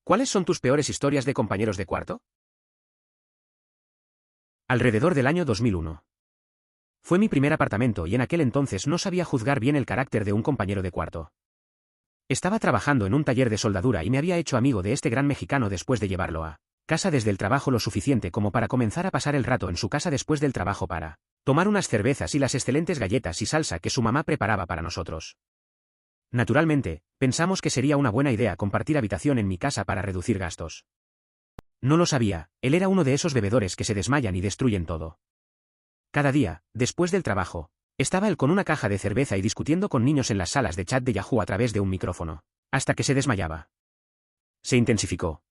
¿Cuáles son tus peores historias de compañeros de cuarto? Alrededor del año 2001. Fue mi primer apartamento y en aquel entonces no sabía juzgar bien el carácter de un compañero de cuarto. Estaba trabajando en un taller de soldadura y me había hecho amigo de este gran mexicano después de llevarlo a casa desde el trabajo lo suficiente como para comenzar a pasar el rato en su casa después del trabajo para tomar unas cervezas y las excelentes galletas y salsa que su mamá preparaba para nosotros. Naturalmente, pensamos que sería una buena idea compartir habitación en mi casa para reducir gastos. No lo sabía, él era uno de esos bebedores que se desmayan y destruyen todo. Cada día, después del trabajo, estaba él con una caja de cerveza y discutiendo con niños en las salas de chat de Yahoo a través de un micrófono, hasta que se desmayaba. Se intensificó.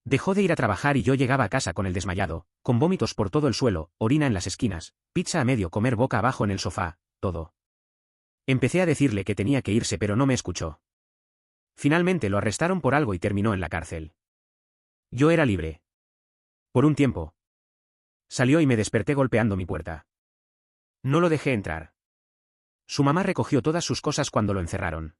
Dejó de ir a trabajar y yo llegaba a casa con el desmayado, con vómitos por todo el suelo, orina en las esquinas, pizza a medio comer boca abajo en el sofá, todo. Empecé a decirle que tenía que irse pero no me escuchó. Finalmente lo arrestaron por algo y terminó en la cárcel. Yo era libre. Por un tiempo. Salió y me desperté golpeando mi puerta. No lo dejé entrar. Su mamá recogió todas sus cosas cuando lo encerraron.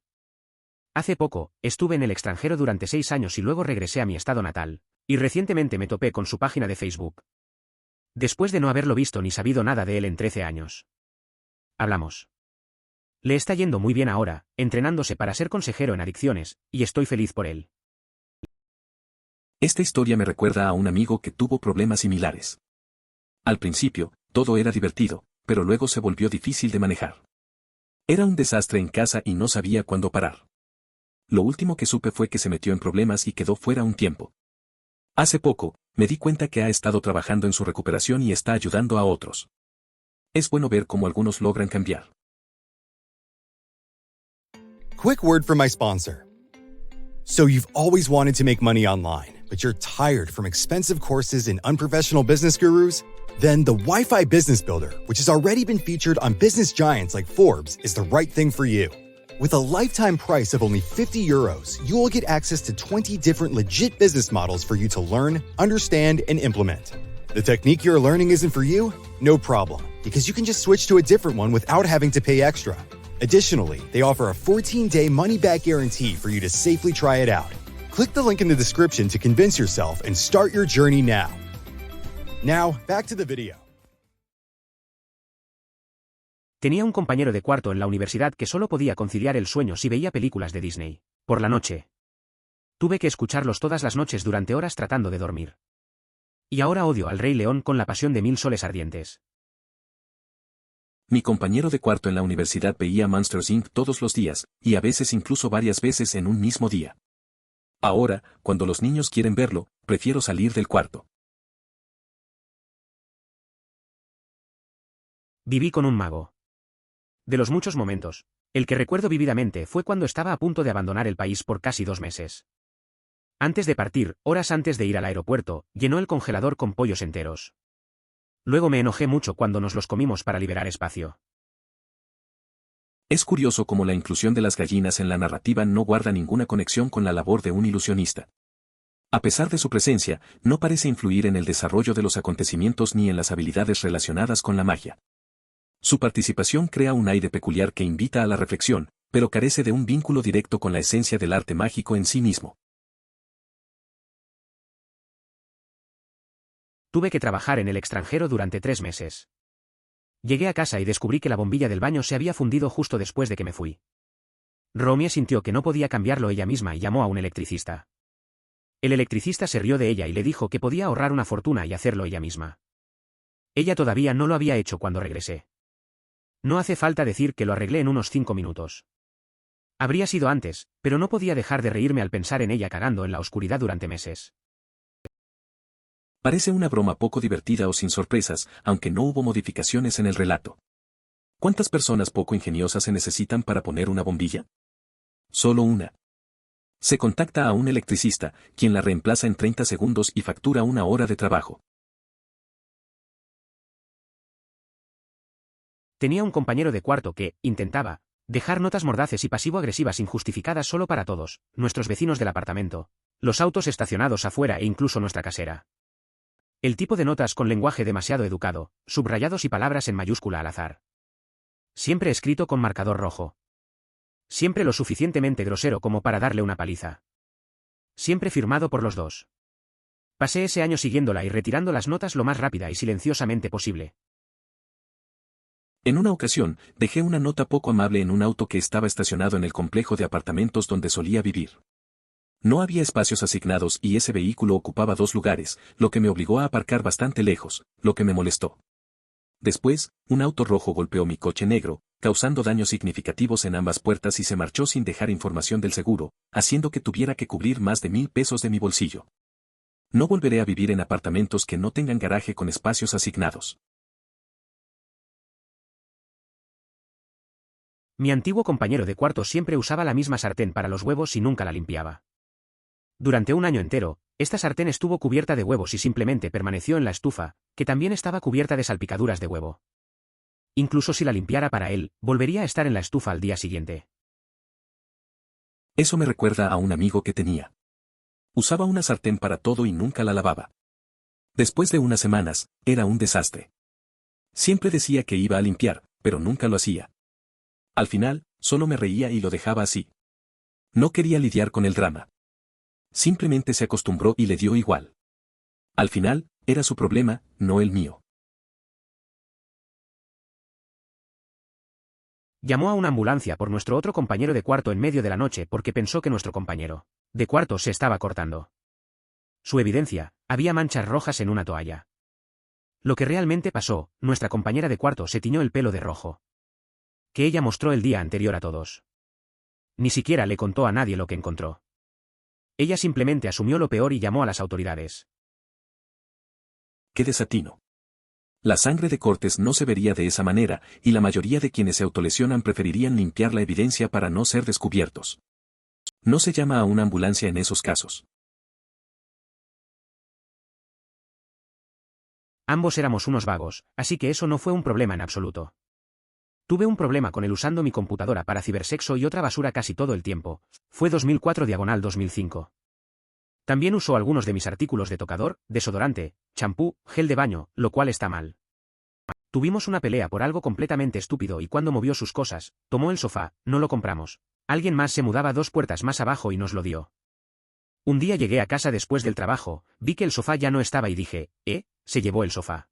Hace poco, estuve en el extranjero durante 6 años y luego regresé a mi estado natal, y recientemente me topé con su página de Facebook. Después de no haberlo visto ni sabido nada de él en 13 años. Hablamos. Le está yendo muy bien ahora, entrenándose para ser consejero en adicciones, y estoy feliz por él. Esta historia me recuerda a un amigo que tuvo problemas similares. Al principio, todo era divertido, pero luego se volvió difícil de manejar. Era un desastre en casa y no sabía cuándo parar. Lo último que supe fue que se metió en problemas y quedó fuera un tiempo. Hace poco, me di cuenta que ha estado trabajando en su recuperación y está ayudando a otros. Es bueno ver cómo algunos logran cambiar. Quick word from my sponsor. So you've always wanted to make money online, but you're tired from expensive courses and unprofessional business gurus? Then the Wi-Fi Business Builder, which has already been featured on business giants like Forbes, is the right thing for you. With a lifetime price of only €50, you will get access to 20 different legit business models for you to learn, understand, and implement. The technique you're learning isn't for you? No problem, because you can just switch to a different one without having to pay extra. Additionally, they offer a 14-day money-back guarantee for you to safely try it out. Click the link in the description to convince yourself and start your journey now. Now, back to the video. Tenía un compañero de cuarto en la universidad que solo podía conciliar el sueño si veía películas de Disney, por la noche. Tuve que escucharlos todas las noches durante horas tratando de dormir. Y ahora odio al Rey León con la pasión de 1000 soles ardientes. Mi compañero de cuarto en la universidad veía Monsters Inc. todos los días, y a veces incluso varias veces en un mismo día. Ahora, cuando los niños quieren verlo, prefiero salir del cuarto. Viví con un mago. De los muchos momentos, el que recuerdo vívidamente fue cuando estaba a punto de abandonar el país por casi 2 meses. Antes de partir, horas antes de ir al aeropuerto, llenó el congelador con pollos enteros. Luego me enojé mucho cuando nos los comimos para liberar espacio. Es curioso cómo la inclusión de las gallinas en la narrativa no guarda ninguna conexión con la labor de un ilusionista. A pesar de su presencia, no parece influir en el desarrollo de los acontecimientos ni en las habilidades relacionadas con la magia. Su participación crea un aire peculiar que invita a la reflexión, pero carece de un vínculo directo con la esencia del arte mágico en sí mismo. Tuve que trabajar en el extranjero durante 3 meses. Llegué a casa y descubrí que la bombilla del baño se había fundido justo después de que me fui. Romy sintió que no podía cambiarlo ella misma y llamó a un electricista. El electricista se rió de ella y le dijo que podía ahorrar una fortuna y hacerlo ella misma. Ella todavía no lo había hecho cuando regresé. No hace falta decir que lo arreglé en unos 5 minutos. Habría sido antes, pero no podía dejar de reírme al pensar en ella cagando en la oscuridad durante meses. Parece una broma poco divertida o sin sorpresas, aunque no hubo modificaciones en el relato. ¿Cuántas personas poco ingeniosas se necesitan para poner una bombilla? Solo una. Se contacta a un electricista, quien la reemplaza en 30 segundos y factura 1 hora de trabajo. Tenía un compañero de cuarto que intentaba dejar notas mordaces y pasivo-agresivas injustificadas solo para todos, nuestros vecinos del apartamento, los autos estacionados afuera e incluso nuestra casera. El tipo de notas con lenguaje demasiado educado, subrayados y palabras en mayúscula al azar. Siempre escrito con marcador rojo. Siempre lo suficientemente grosero como para darle una paliza. siempre firmado por los dos. Pasé ese año siguiéndola y retirando las notas lo más rápida y silenciosamente posible. En una ocasión, dejé una nota poco amable en un auto que estaba estacionado en el complejo de apartamentos donde solía vivir. No había espacios asignados y ese vehículo ocupaba 2 lugares, lo que me obligó a aparcar bastante lejos, lo que me molestó. Después, un auto rojo golpeó mi coche negro, causando daños significativos en ambas puertas y se marchó sin dejar información del seguro, haciendo que tuviera que cubrir más de 1,000 pesos de mi bolsillo. No volveré a vivir en apartamentos que no tengan garaje con espacios asignados. Mi antiguo compañero de cuarto siempre usaba la misma sartén para los huevos y nunca la limpiaba. Durante un año entero, esta sartén estuvo cubierta de huevos y simplemente permaneció en la estufa, que también estaba cubierta de salpicaduras de huevo. Incluso si la limpiara para él, volvería a estar en la estufa al día siguiente. Eso me recuerda a un amigo que tenía. Usaba una sartén para todo y nunca la lavaba. Después de unas semanas, era un desastre. Siempre decía que iba a limpiar, pero nunca lo hacía. Al final, solo me reía y lo dejaba así. No quería lidiar con el drama. Simplemente se acostumbró y le dio igual. Al final, era su problema, no el mío. Llamó a una ambulancia por nuestro otro compañero de cuarto en medio de la noche porque pensó que nuestro compañero de cuarto se estaba cortando. Su evidencia, había manchas rojas en una toalla. Lo que realmente pasó, nuestra compañera de cuarto se tiñó el pelo de rojo, que ella mostró el día anterior a todos. Ni siquiera le contó a nadie lo que encontró. Ella simplemente asumió lo peor y llamó a las autoridades. ¡Qué desatino! La sangre de cortes no se vería de esa manera, y la mayoría de quienes se autolesionan preferirían limpiar la evidencia para no ser descubiertos. No se llama a una ambulancia en esos casos. Ambos éramos unos vagos, así que eso no fue un problema en absoluto. Tuve un problema con él usando mi computadora para cibersexo y otra basura casi todo el tiempo. Fue 2004/2005. También usó algunos de mis artículos de tocador, desodorante, champú, gel de baño, lo cual está mal. Tuvimos una pelea por algo completamente estúpido y cuando movió sus cosas, tomó el sofá, no lo compramos. Alguien más se mudaba 2 puertas más abajo y nos lo dio. Un día llegué a casa después del trabajo, vi que el sofá ya no estaba y dije, se llevó el sofá.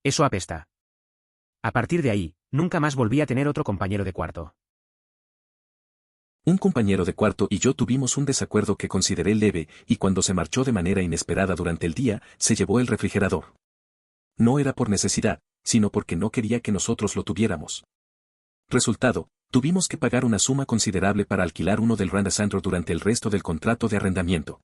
Eso apesta. A partir de ahí, nunca más volví a tener otro compañero de cuarto. Un compañero de cuarto y yo tuvimos un desacuerdo que consideré leve, y cuando se marchó de manera inesperada durante el día, se llevó el refrigerador. No era por necesidad, sino porque no quería que nosotros lo tuviéramos. Resultado, tuvimos que pagar una suma considerable para alquilar uno del Randa Centro durante el resto del contrato de arrendamiento.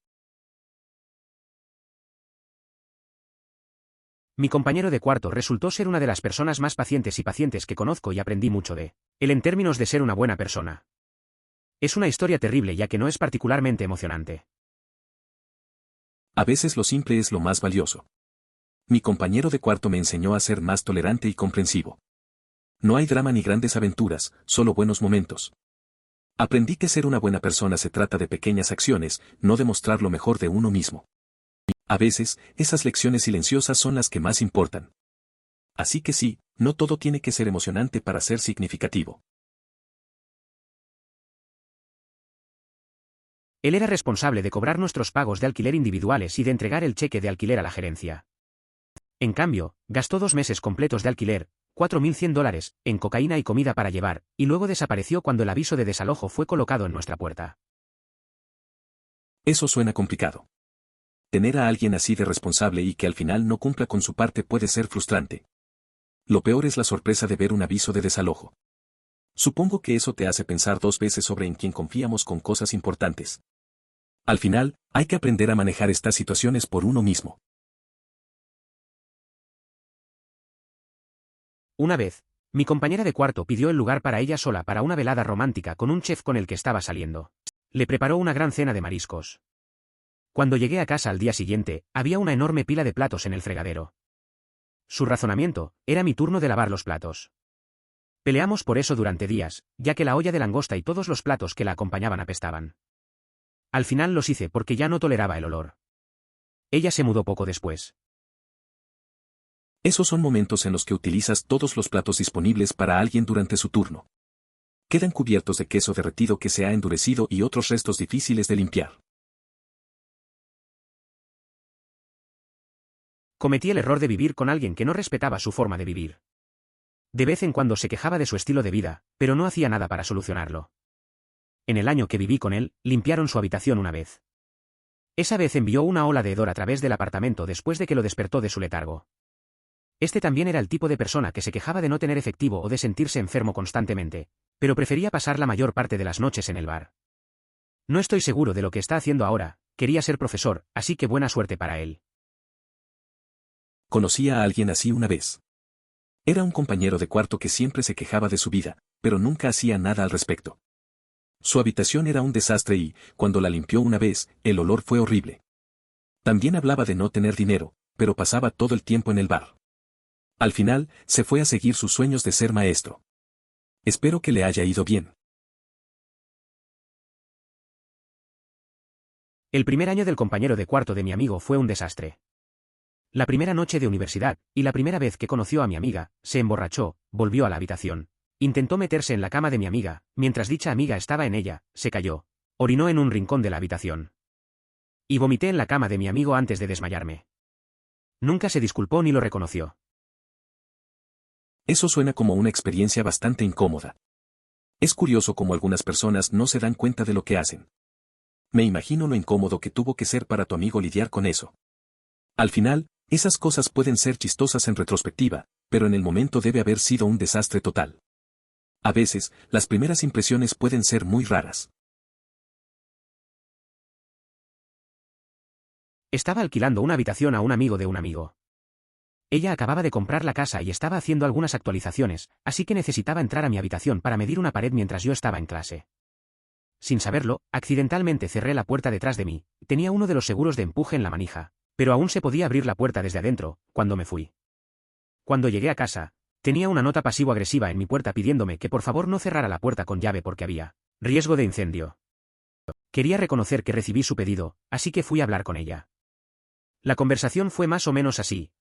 Mi compañero de cuarto resultó ser una de las personas más pacientes que conozco y aprendí mucho de él en términos de ser una buena persona. Es una historia terrible ya que no es particularmente emocionante. A veces lo simple es lo más valioso. Mi compañero de cuarto me enseñó a ser más tolerante y comprensivo. No hay drama ni grandes aventuras, solo buenos momentos. Aprendí que ser una buena persona se trata de pequeñas acciones, no de mostrar lo mejor de uno mismo. A veces, esas lecciones silenciosas son las que más importan. Así que sí, no todo tiene que ser emocionante para ser significativo. Él era responsable de cobrar nuestros pagos de alquiler individuales y de entregar el cheque de alquiler a la gerencia. En cambio, gastó 2 meses completos de alquiler, $4,100, en cocaína y comida para llevar, y luego desapareció cuando el aviso de desalojo fue colocado en nuestra puerta. Eso suena complicado. Tener a alguien así de responsable y que al final no cumpla con su parte puede ser frustrante. Lo peor es la sorpresa de ver un aviso de desalojo. Supongo que eso te hace pensar 2 veces sobre en quién confiamos con cosas importantes. Al final, hay que aprender a manejar estas situaciones por uno mismo. Una vez, mi compañera de cuarto pidió el lugar para ella sola para una velada romántica con un chef con el que estaba saliendo. Le preparó una gran cena de mariscos. Cuando llegué a casa al día siguiente, había una enorme pila de platos en el fregadero. Su razonamiento, era mi turno de lavar los platos. Peleamos por eso durante días, ya que la olla de langosta y todos los platos que la acompañaban apestaban. Al final los hice porque ya no toleraba el olor. Ella se mudó poco después. Esos son momentos en los que utilizas todos los platos disponibles para alguien durante su turno. Quedan cubiertos de queso derretido que se ha endurecido y otros restos difíciles de limpiar. Cometí el error de vivir con alguien que no respetaba su forma de vivir. De vez en cuando se quejaba de su estilo de vida, pero no hacía nada para solucionarlo. En el año que viví con él, limpiaron su habitación una vez. Esa vez envió una ola de hedor a través del apartamento después de que lo despertó de su letargo. Este también era el tipo de persona que se quejaba de no tener efectivo o de sentirse enfermo constantemente, pero prefería pasar la mayor parte de las noches en el bar. No estoy seguro de lo que está haciendo ahora, quería ser profesor, así que buena suerte para él. Conocí a alguien así una vez. Era un compañero de cuarto que siempre se quejaba de su vida, pero nunca hacía nada al respecto. Su habitación era un desastre y, cuando la limpió una vez, el olor fue horrible. También hablaba de no tener dinero, pero pasaba todo el tiempo en el bar. Al final, se fue a seguir sus sueños de ser maestro. Espero que le haya ido bien. El primer año del compañero de cuarto de mi amigo fue un desastre. La primera noche de universidad, y la primera vez que conoció a mi amiga, se emborrachó, volvió a la habitación. Intentó meterse en la cama de mi amiga, mientras dicha amiga estaba en ella, se cayó. Orinó en un rincón de la habitación. Y vomité en la cama de mi amigo antes de desmayarme. Nunca se disculpó ni lo reconoció. Eso suena como una experiencia bastante incómoda. Es curioso cómo algunas personas no se dan cuenta de lo que hacen. Me imagino lo incómodo que tuvo que ser para tu amigo lidiar con eso. Al final, esas cosas pueden ser chistosas en retrospectiva, pero en el momento debe haber sido un desastre total. A veces, las primeras impresiones pueden ser muy raras. Estaba alquilando una habitación a un amigo de un amigo. Ella acababa de comprar la casa y estaba haciendo algunas actualizaciones, así que necesitaba entrar a mi habitación para medir una pared mientras yo estaba en clase. Sin saberlo, accidentalmente cerré la puerta detrás de mí, tenía uno de los seguros de empuje en la manija, pero aún se podía abrir la puerta desde adentro, cuando me fui. Cuando llegué a casa, tenía una nota pasivo-agresiva en mi puerta pidiéndome que por favor no cerrara la puerta con llave porque había riesgo de incendio. Quería reconocer que recibí su pedido, así que fui a hablar con ella. La conversación fue más o menos así: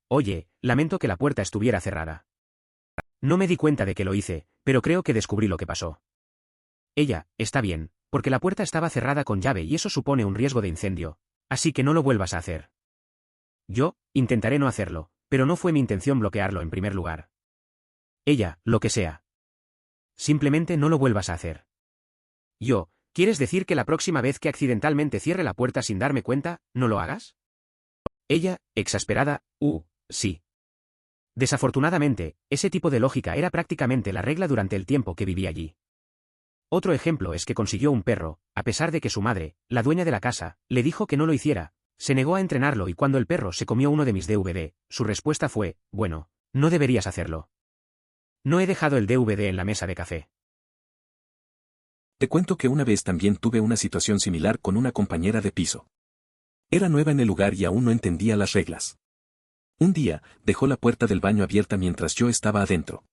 oye, lamento que la puerta estuviera cerrada. No me di cuenta de que lo hice, pero creo que descubrí lo que pasó. Ella, está bien, porque la puerta estaba cerrada con llave y eso supone un riesgo de incendio, así que no lo vuelvas a hacer. Yo, intentaré no hacerlo, pero no fue mi intención bloquearlo en primer lugar. Ella, lo que sea. Simplemente no lo vuelvas a hacer. ¿Quieres decir que la próxima vez que accidentalmente cierre la puerta sin darme cuenta, no lo hagas? Ella, exasperada, sí. Desafortunadamente, ese tipo de lógica era prácticamente la regla durante el tiempo que viví allí. Otro ejemplo es que consiguió un perro, a pesar de que su madre, la dueña de la casa, le dijo que no lo hiciera, se negó a entrenarlo y cuando el perro se comió uno de mis DVD, su respuesta fue: bueno, no deberías hacerlo. No he dejado el DVD en la mesa de café. Te cuento que una vez también tuve una situación similar con una compañera de piso. Era nueva en el lugar y aún no entendía las reglas. Un día, dejó la puerta del baño abierta mientras yo estaba adentro.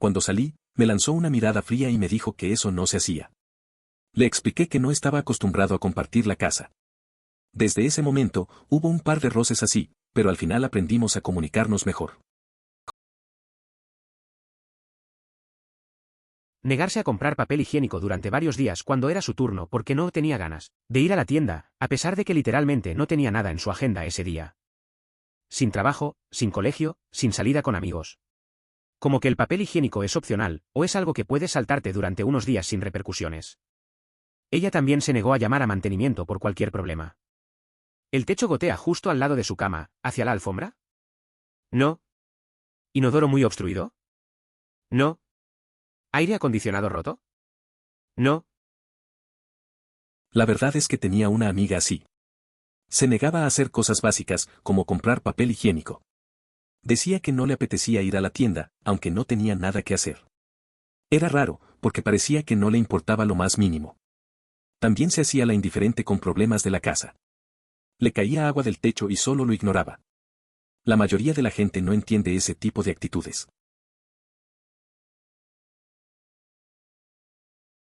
Cuando salí, me lanzó una mirada fría y me dijo que eso no se hacía. Le expliqué que no estaba acostumbrado a compartir la casa. Desde ese momento, hubo un par de roces así, pero al final aprendimos a comunicarnos mejor. Negarse a comprar papel higiénico durante varios días cuando era su turno porque no tenía ganas de ir a la tienda, a pesar de que literalmente no tenía nada en su agenda ese día. Sin trabajo, sin colegio, sin salida con amigos. Como que el papel higiénico es opcional, o es algo que puedes saltarte durante unos días sin repercusiones. Ella también se negó a llamar a mantenimiento por cualquier problema. ¿El techo gotea justo al lado de su cama, hacia la alfombra? No. ¿Inodoro muy obstruido? No. ¿Aire acondicionado roto? No. La verdad es que tenía una amiga así. Se negaba a hacer cosas básicas, como comprar papel higiénico. Decía que no le apetecía ir a la tienda, aunque no tenía nada que hacer. Era raro, porque parecía que no le importaba lo más mínimo. También se hacía la indiferente con problemas de la casa. Le caía agua del techo y solo lo ignoraba. La mayoría de la gente no entiende ese tipo de actitudes.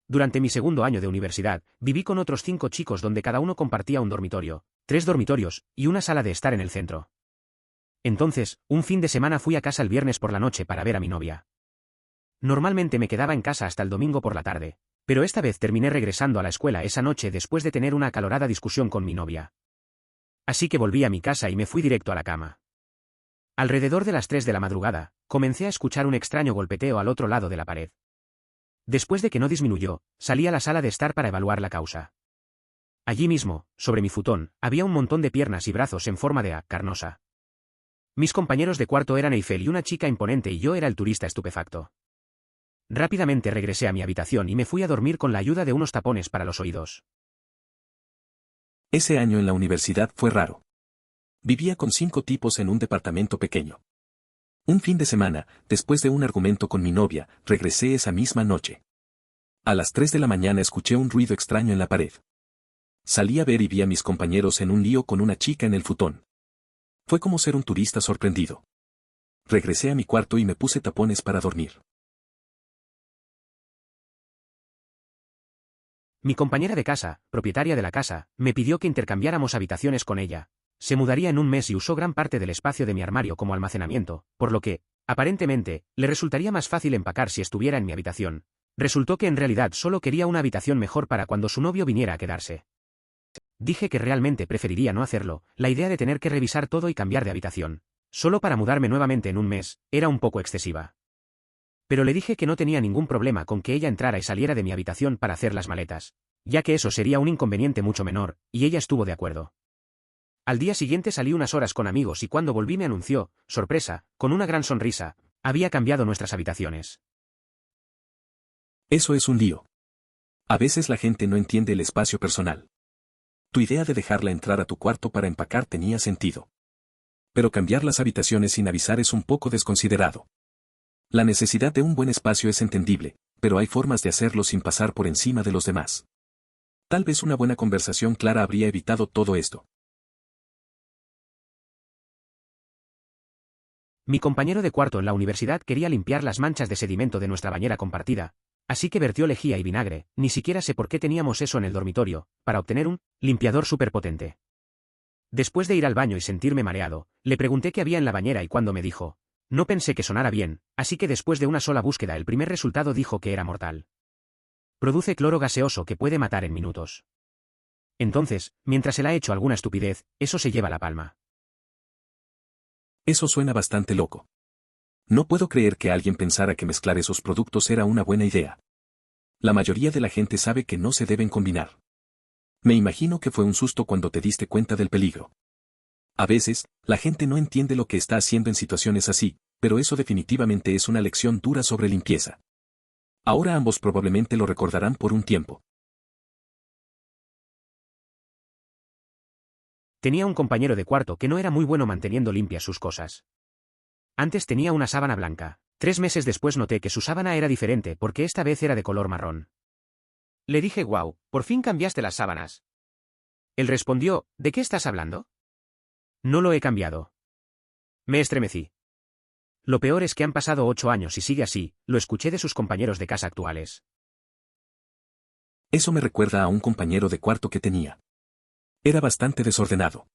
Durante mi segundo año de universidad, viví con otros 5 chicos donde cada uno compartía un dormitorio, 3 dormitorios, y una sala de estar en el centro. Entonces, un fin de semana fui a casa el viernes por la noche para ver a mi novia. Normalmente me quedaba en casa hasta el domingo por la tarde, pero esta vez terminé regresando a la escuela esa noche después de tener una acalorada discusión con mi novia. Así que volví a mi casa y me fui directo a la cama. Alrededor de las 3 de la madrugada, comencé a escuchar un extraño golpeteo al otro lado de la pared. Después de que no disminuyó, salí a la sala de estar para evaluar la causa. Allí mismo, sobre mi futón, había un montón de piernas y brazos en forma de A, carnosa. Mis compañeros de cuarto eran Eiffel y una chica imponente y yo era el turista estupefacto. Rápidamente regresé a mi habitación y me fui a dormir con la ayuda de unos tapones para los oídos. Ese año en la universidad fue raro. Vivía con 5 tipos en un departamento pequeño. Un fin de semana, después de un argumento con mi novia, regresé esa misma noche. A las 3 de la mañana escuché un ruido extraño en la pared. Salí a ver y vi a mis compañeros en un lío con una chica en el futón. Fue como ser un turista sorprendido. Regresé a mi cuarto y me puse tapones para dormir. Mi compañera de casa, propietaria de la casa, me pidió que intercambiáramos habitaciones con ella. Se mudaría en un mes y usó gran parte del espacio de mi armario como almacenamiento, por lo que, aparentemente, le resultaría más fácil empacar si estuviera en mi habitación. Resultó que en realidad solo quería una habitación mejor para cuando su novio viniera a quedarse. Dije que realmente preferiría no hacerlo, la idea de tener que revisar todo y cambiar de habitación, solo para mudarme nuevamente en un mes, era un poco excesiva. Pero le dije que no tenía ningún problema con que ella entrara y saliera de mi habitación para hacer las maletas, ya que eso sería un inconveniente mucho menor, y ella estuvo de acuerdo. Al día siguiente salí unas horas con amigos y cuando volví me anunció, sorpresa, con una gran sonrisa, había cambiado nuestras habitaciones. Eso es un lío. A veces la gente no entiende el espacio personal. Tu idea de dejarla entrar a tu cuarto para empacar tenía sentido. Pero cambiar las habitaciones sin avisar es un poco desconsiderado. La necesidad de un buen espacio es entendible, pero hay formas de hacerlo sin pasar por encima de los demás. Tal vez una buena conversación clara habría evitado todo esto. Mi compañero de cuarto en la universidad quería limpiar las manchas de sedimento de nuestra bañera compartida, así que vertió lejía y vinagre, ni siquiera sé por qué teníamos eso en el dormitorio, para obtener un limpiador superpotente. Después de ir al baño y sentirme mareado, le pregunté qué había en la bañera y cuando me dijo, no pensé que sonara bien, así que después de una sola búsqueda el primer resultado dijo que era mortal. Produce cloro gaseoso que puede matar en minutos. Entonces, mientras él ha hecho alguna estupidez, eso se lleva la palma. Eso suena bastante loco. No puedo creer que alguien pensara que mezclar esos productos era una buena idea. La mayoría de la gente sabe que no se deben combinar. Me imagino que fue un susto cuando te diste cuenta del peligro. A veces, la gente no entiende lo que está haciendo en situaciones así, pero eso definitivamente es una lección dura sobre limpieza. Ahora ambos probablemente lo recordarán por un tiempo. Tenía un compañero de cuarto que no era muy bueno manteniendo limpias sus cosas. Antes tenía una sábana blanca. 3 meses después noté que su sábana era diferente porque esta vez era de color marrón. Le dije, wow, por fin cambiaste las sábanas. Él respondió, ¿de qué estás hablando? No lo he cambiado. Me estremecí. Lo peor es que han pasado 8 años y sigue así, lo escuché de sus compañeros de casa actuales. Eso me recuerda a un compañero de cuarto que tenía. Era bastante desordenado.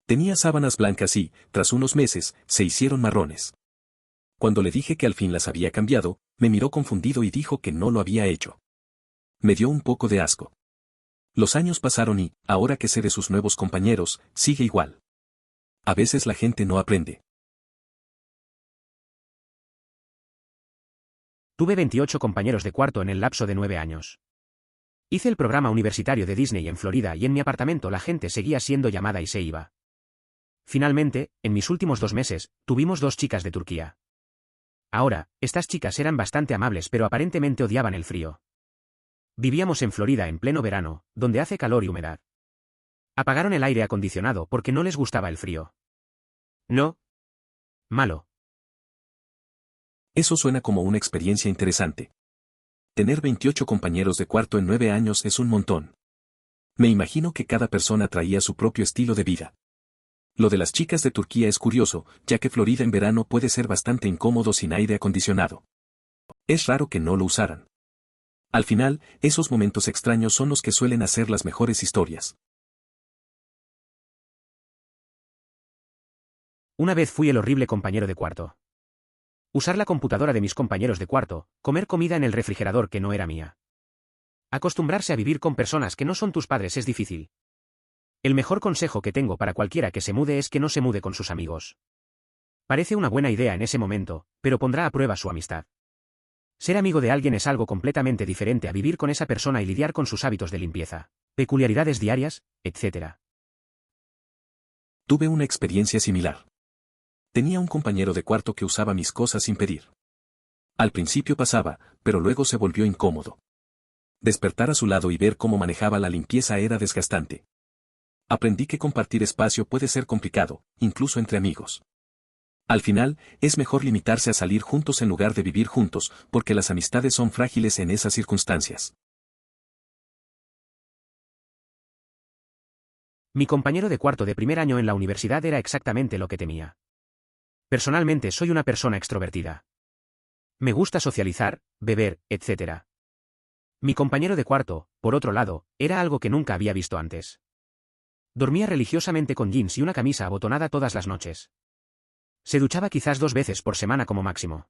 Tenía sábanas blancas y, tras unos meses, se hicieron marrones. Cuando le dije que al fin las había cambiado, me miró confundido y dijo que no lo había hecho. Me dio un poco de asco. Los años pasaron y, ahora que sé de sus nuevos compañeros, sigue igual. A veces la gente no aprende. Tuve 28 compañeros de cuarto en el lapso de 9 años. Hice el programa universitario de Disney en Florida y en mi apartamento la gente seguía siendo llamada y se iba. Finalmente, en mis últimos 2 meses, tuvimos 2 chicas de Turquía. Ahora, estas chicas eran bastante amables pero aparentemente odiaban el frío. Vivíamos en Florida en pleno verano, donde hace calor y humedad. Apagaron el aire acondicionado porque no les gustaba el frío. No. Malo. Eso suena como una experiencia interesante. Tener 28 compañeros de cuarto en 9 años es un montón. Me imagino que cada persona traía su propio estilo de vida. Lo de las chicas de Turquía es curioso, ya que Florida en verano puede ser bastante incómodo sin aire acondicionado. Es raro que no lo usaran. Al final, esos momentos extraños son los que suelen hacer las mejores historias. Una vez fui el horrible compañero de cuarto. Usar la computadora de mis compañeros de cuarto, comer comida en el refrigerador que no era mía. Acostumbrarse a vivir con personas que no son tus padres es difícil. El mejor consejo que tengo para cualquiera que se mude es que no se mude con sus amigos. Parece una buena idea en ese momento, pero pondrá a prueba su amistad. Ser amigo de alguien es algo completamente diferente a vivir con esa persona y lidiar con sus hábitos de limpieza, peculiaridades diarias, etc. Tuve una experiencia similar. Tenía un compañero de cuarto que usaba mis cosas sin pedir. Al principio pasaba, pero luego se volvió incómodo. Despertar a su lado y ver cómo manejaba la limpieza era desgastante. Aprendí que compartir espacio puede ser complicado, incluso entre amigos. Al final, es mejor limitarse a salir juntos en lugar de vivir juntos, porque las amistades son frágiles en esas circunstancias. Mi compañero de cuarto de primer año en la universidad era exactamente lo que temía. Personalmente soy una persona extrovertida. Me gusta socializar, beber, etc. Mi compañero de cuarto, por otro lado, era algo que nunca había visto antes. Dormía religiosamente con jeans y una camisa abotonada todas las noches. Se duchaba quizás 2 veces por semana como máximo.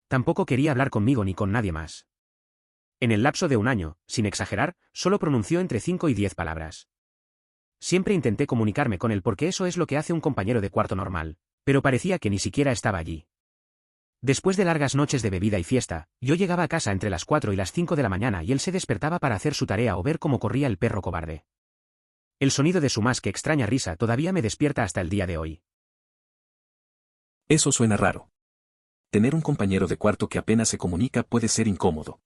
Tampoco quería hablar conmigo ni con nadie más. En el lapso de un año, sin exagerar, solo pronunció entre 5 y 10 palabras. Siempre intenté comunicarme con él porque eso es lo que hace un compañero de cuarto normal, pero parecía que ni siquiera estaba allí. Después de largas noches de bebida y fiesta, yo llegaba a casa entre las 4 y las 5 de la mañana y él se despertaba para hacer su tarea o ver cómo corría el perro cobarde. El sonido de su más que extraña risa todavía me despierta hasta el día de hoy. Eso suena raro. Tener un compañero de cuarto que apenas se comunica puede ser incómodo.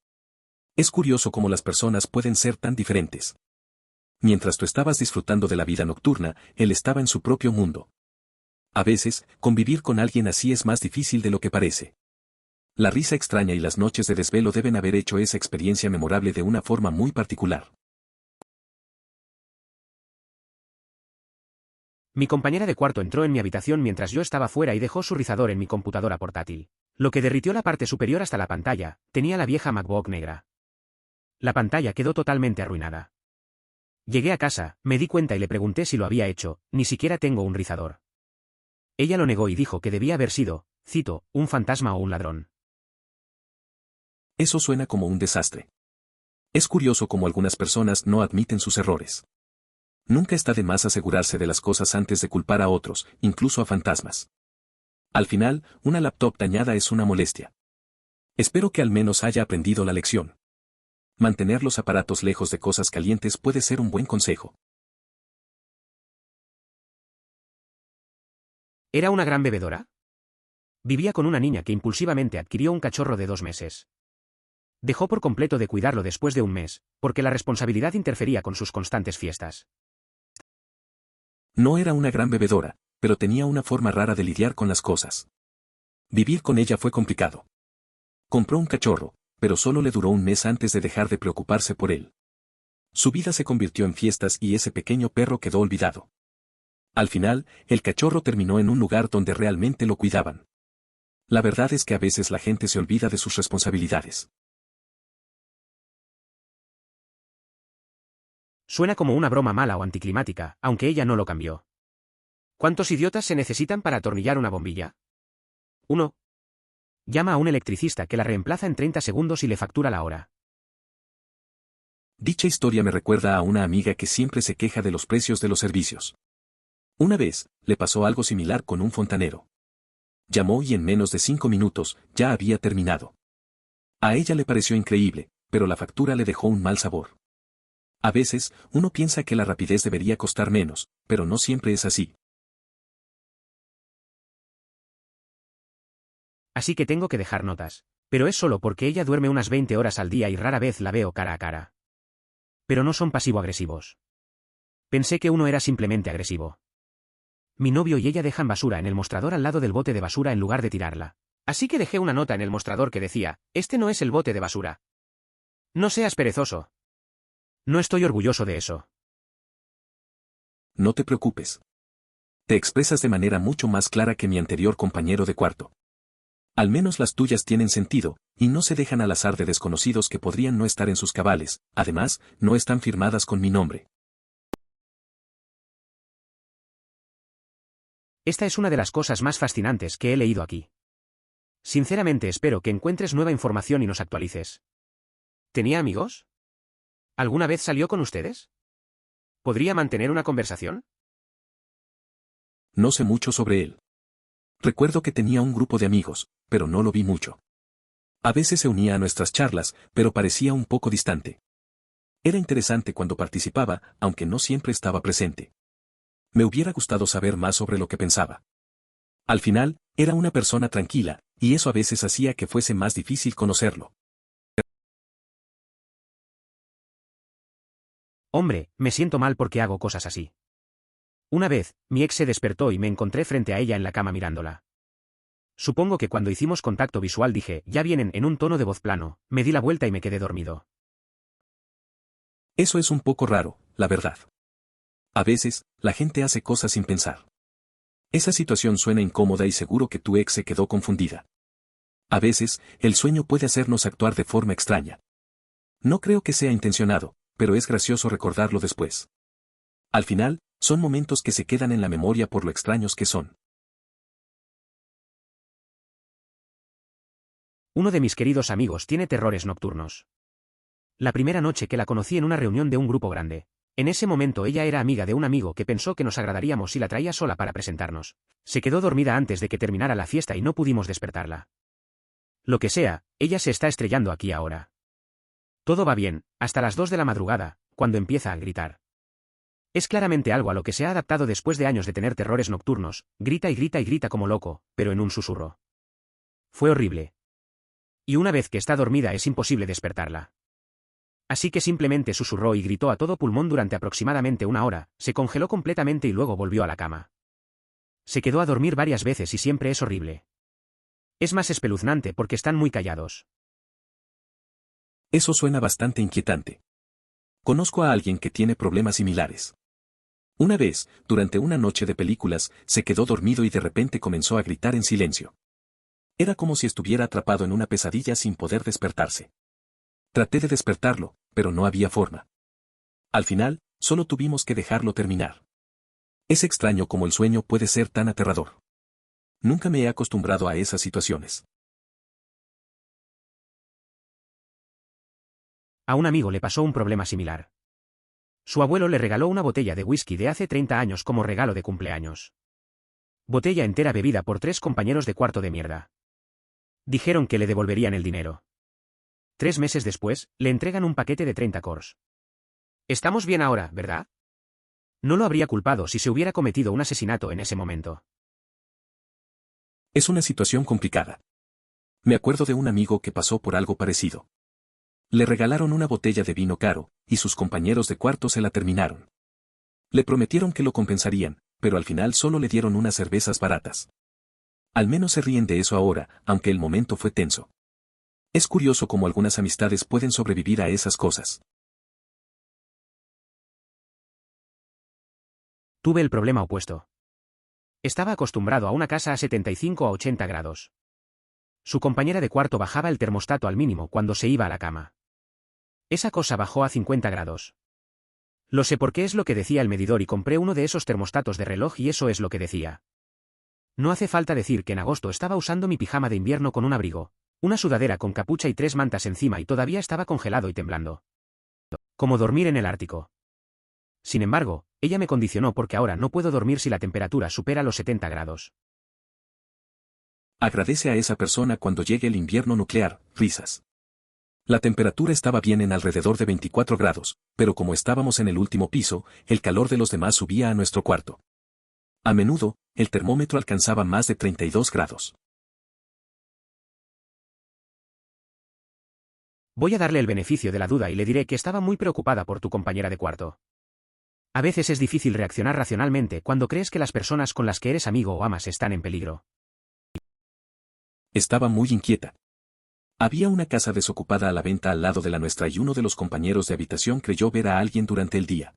Es curioso cómo las personas pueden ser tan diferentes. Mientras tú estabas disfrutando de la vida nocturna, él estaba en su propio mundo. A veces, convivir con alguien así es más difícil de lo que parece. La risa extraña y las noches de desvelo deben haber hecho esa experiencia memorable de una forma muy particular. Mi compañera de cuarto entró en mi habitación mientras yo estaba fuera y dejó su rizador en mi computadora portátil. Lo que derritió la parte superior hasta la pantalla, tenía la vieja MacBook negra. La pantalla quedó totalmente arruinada. Llegué a casa, me di cuenta y le pregunté si lo había hecho, ni siquiera tengo un rizador. Ella lo negó y dijo que debía haber sido, cito, un fantasma o un ladrón. Eso suena como un desastre. Es curioso cómo algunas personas no admiten sus errores. Nunca está de más asegurarse de las cosas antes de culpar a otros, incluso a fantasmas. Al final, una laptop dañada es una molestia. Espero que al menos haya aprendido la lección. Mantener los aparatos lejos de cosas calientes puede ser un buen consejo. ¿Era una gran bebedora? Vivía con una niña que impulsivamente adquirió un cachorro de 2 meses. Dejó por completo de cuidarlo después de un mes, porque la responsabilidad interfería con sus constantes fiestas. No era una gran bebedora, pero tenía una forma rara de lidiar con las cosas. Vivir con ella fue complicado. Compró un cachorro, pero solo le duró un mes antes de dejar de preocuparse por él. Su vida se convirtió en fiestas y ese pequeño perro quedó olvidado. Al final, el cachorro terminó en un lugar donde realmente lo cuidaban. La verdad es que a veces la gente se olvida de sus responsabilidades. Suena como una broma mala o anticlimática, aunque ella no lo cambió. ¿Cuántos idiotas se necesitan para atornillar una bombilla? 1. Llama a un electricista que la reemplaza en 30 segundos y le factura la hora. Dicha historia me recuerda a una amiga que siempre se queja de los precios de los servicios. Una vez, le pasó algo similar con un fontanero. Llamó y en menos de 5 minutos, ya había terminado. A ella le pareció increíble, pero la factura le dejó un mal sabor. A veces, uno piensa que la rapidez debería costar menos, pero no siempre es así. Así que tengo que dejar notas, pero es solo porque ella duerme unas 20 horas al día y rara vez la veo cara a cara. Pero no son pasivo-agresivos. Pensé que uno era simplemente agresivo. Mi novio y ella dejan basura en el mostrador al lado del bote de basura en lugar de tirarla. Así que dejé una nota en el mostrador que decía, este no es el bote de basura. No seas perezoso. No estoy orgulloso de eso. No te preocupes. Te expresas de manera mucho más clara que mi anterior compañero de cuarto. Al menos las tuyas tienen sentido, y no se dejan al azar de desconocidos que podrían no estar en sus cabales, además, no están firmadas con mi nombre. Esta es una de las cosas más fascinantes que he leído aquí. Sinceramente espero que encuentres nueva información y nos actualices. ¿Tenía amigos? ¿Alguna vez salió con ustedes? ¿Podría mantener una conversación? No sé mucho sobre él. Recuerdo que tenía un grupo de amigos, pero no lo vi mucho. A veces se unía a nuestras charlas, pero parecía un poco distante. Era interesante cuando participaba, aunque no siempre estaba presente. Me hubiera gustado saber más sobre lo que pensaba. Al final, era una persona tranquila, y eso a veces hacía que fuese más difícil conocerlo. Hombre, me siento mal porque hago cosas así. Una vez, mi ex se despertó y me encontré frente a ella en la cama mirándola. Supongo que cuando hicimos contacto visual dije, ya vienen, en un tono de voz plano, me di la vuelta y me quedé dormido. Eso es un poco raro, la verdad. A veces, la gente hace cosas sin pensar. Esa situación suena incómoda y seguro que tu ex se quedó confundida. A veces, el sueño puede hacernos actuar de forma extraña. No creo que sea intencionado, pero es gracioso recordarlo después. Al final, son momentos que se quedan en la memoria por lo extraños que son. Uno de mis queridos amigos tiene terrores nocturnos. La primera noche que la conocí en una reunión de un grupo grande. En ese momento ella era amiga de un amigo que pensó que nos agradaríamos si la traía sola para presentarnos. Se quedó dormida antes de que terminara la fiesta y no pudimos despertarla. Lo que sea, ella se está estrellando aquí ahora. Todo va bien, hasta las 2 de la madrugada, cuando empieza a gritar. Es claramente algo a lo que se ha adaptado después de años de tener terrores nocturnos, grita y grita y grita como loco, pero en un susurro. Fue horrible. Y una vez que está dormida es imposible despertarla. Así que simplemente susurró y gritó a todo pulmón durante aproximadamente 1 hora, se congeló completamente y luego volvió a la cama. Se quedó a dormir varias veces y siempre es horrible. Es más espeluznante porque están muy callados. Eso suena bastante inquietante. Conozco a alguien que tiene problemas similares. Una vez, durante una noche de películas, se quedó dormido y de repente comenzó a gritar en silencio. Era como si estuviera atrapado en una pesadilla sin poder despertarse. Traté de despertarlo, pero no había forma. Al final, solo tuvimos que dejarlo terminar. Es extraño cómo el sueño puede ser tan aterrador. Nunca me he acostumbrado a esas situaciones. A un amigo le pasó un problema similar. Su abuelo le regaló una botella de whisky de hace 30 años como regalo de cumpleaños. Botella entera bebida por 3 compañeros de cuarto de mierda. Dijeron que le devolverían el dinero. 3 meses después, le entregan un paquete de 30 cors. Estamos bien ahora, ¿verdad? No lo habría culpado si se hubiera cometido un asesinato en ese momento. Es una situación complicada. Me acuerdo de un amigo que pasó por algo parecido. Le regalaron una botella de vino caro, y sus compañeros de cuarto se la terminaron. Le prometieron que lo compensarían, pero al final solo le dieron unas cervezas baratas. Al menos se ríen de eso ahora, aunque el momento fue tenso. Es curioso cómo algunas amistades pueden sobrevivir a esas cosas. Tuve el problema opuesto. Estaba acostumbrado a una casa a 75 a 80 grados. Su compañera de cuarto bajaba el termostato al mínimo cuando se iba a la cama. Esa cosa bajó a 50 grados. Lo sé porque es lo que decía el medidor y compré uno de esos termostatos de reloj y eso es lo que decía. No hace falta decir que en agosto estaba usando mi pijama de invierno con un abrigo, una sudadera con capucha y 3 mantas encima y todavía estaba congelado y temblando. Como dormir en el Ártico. Sin embargo, ella me condicionó porque ahora no puedo dormir si la temperatura supera los 70 grados. Agradece a esa persona cuando llegue el invierno nuclear, risas. La temperatura estaba bien en alrededor de 24 grados, pero como estábamos en el último piso, el calor de los demás subía a nuestro cuarto. A menudo, el termómetro alcanzaba más de 32 grados. Voy a darle el beneficio de la duda y le diré que estaba muy preocupada por tu compañera de cuarto. A veces es difícil reaccionar racionalmente cuando crees que las personas con las que eres amigo o amas están en peligro. Estaba muy inquieta. Había una casa desocupada a la venta al lado de la nuestra y uno de los compañeros de habitación creyó ver a alguien durante el día.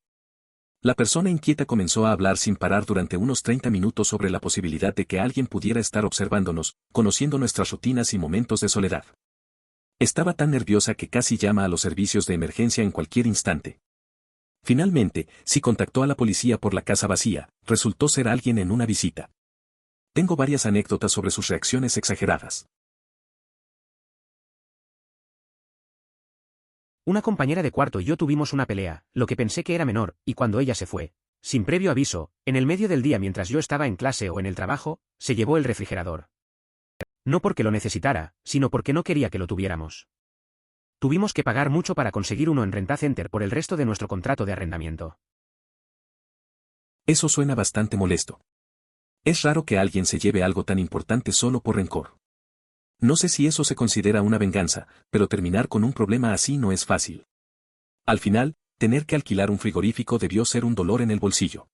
La persona inquieta comenzó a hablar sin parar durante unos 30 minutos sobre la posibilidad de que alguien pudiera estar observándonos, conociendo nuestras rutinas y momentos de soledad. Estaba tan nerviosa que casi llama a los servicios de emergencia en cualquier instante. Finalmente, sí contactó a la policía por la casa vacía, resultó ser alguien en una visita. Tengo varias anécdotas sobre sus reacciones exageradas. Una compañera de cuarto y yo tuvimos una pelea, lo que pensé que era menor, y cuando ella se fue, sin previo aviso, en el medio del día mientras yo estaba en clase o en el trabajo, se llevó el refrigerador. No porque lo necesitara, sino porque no quería que lo tuviéramos. Tuvimos que pagar mucho para conseguir uno en Renta Center por el resto de nuestro contrato de arrendamiento. Eso suena bastante molesto. Es raro que alguien se lleve algo tan importante solo por rencor. No sé si eso se considera una venganza, pero terminar con un problema así no es fácil. Al final, tener que alquilar un frigorífico debió ser un dolor en el bolsillo.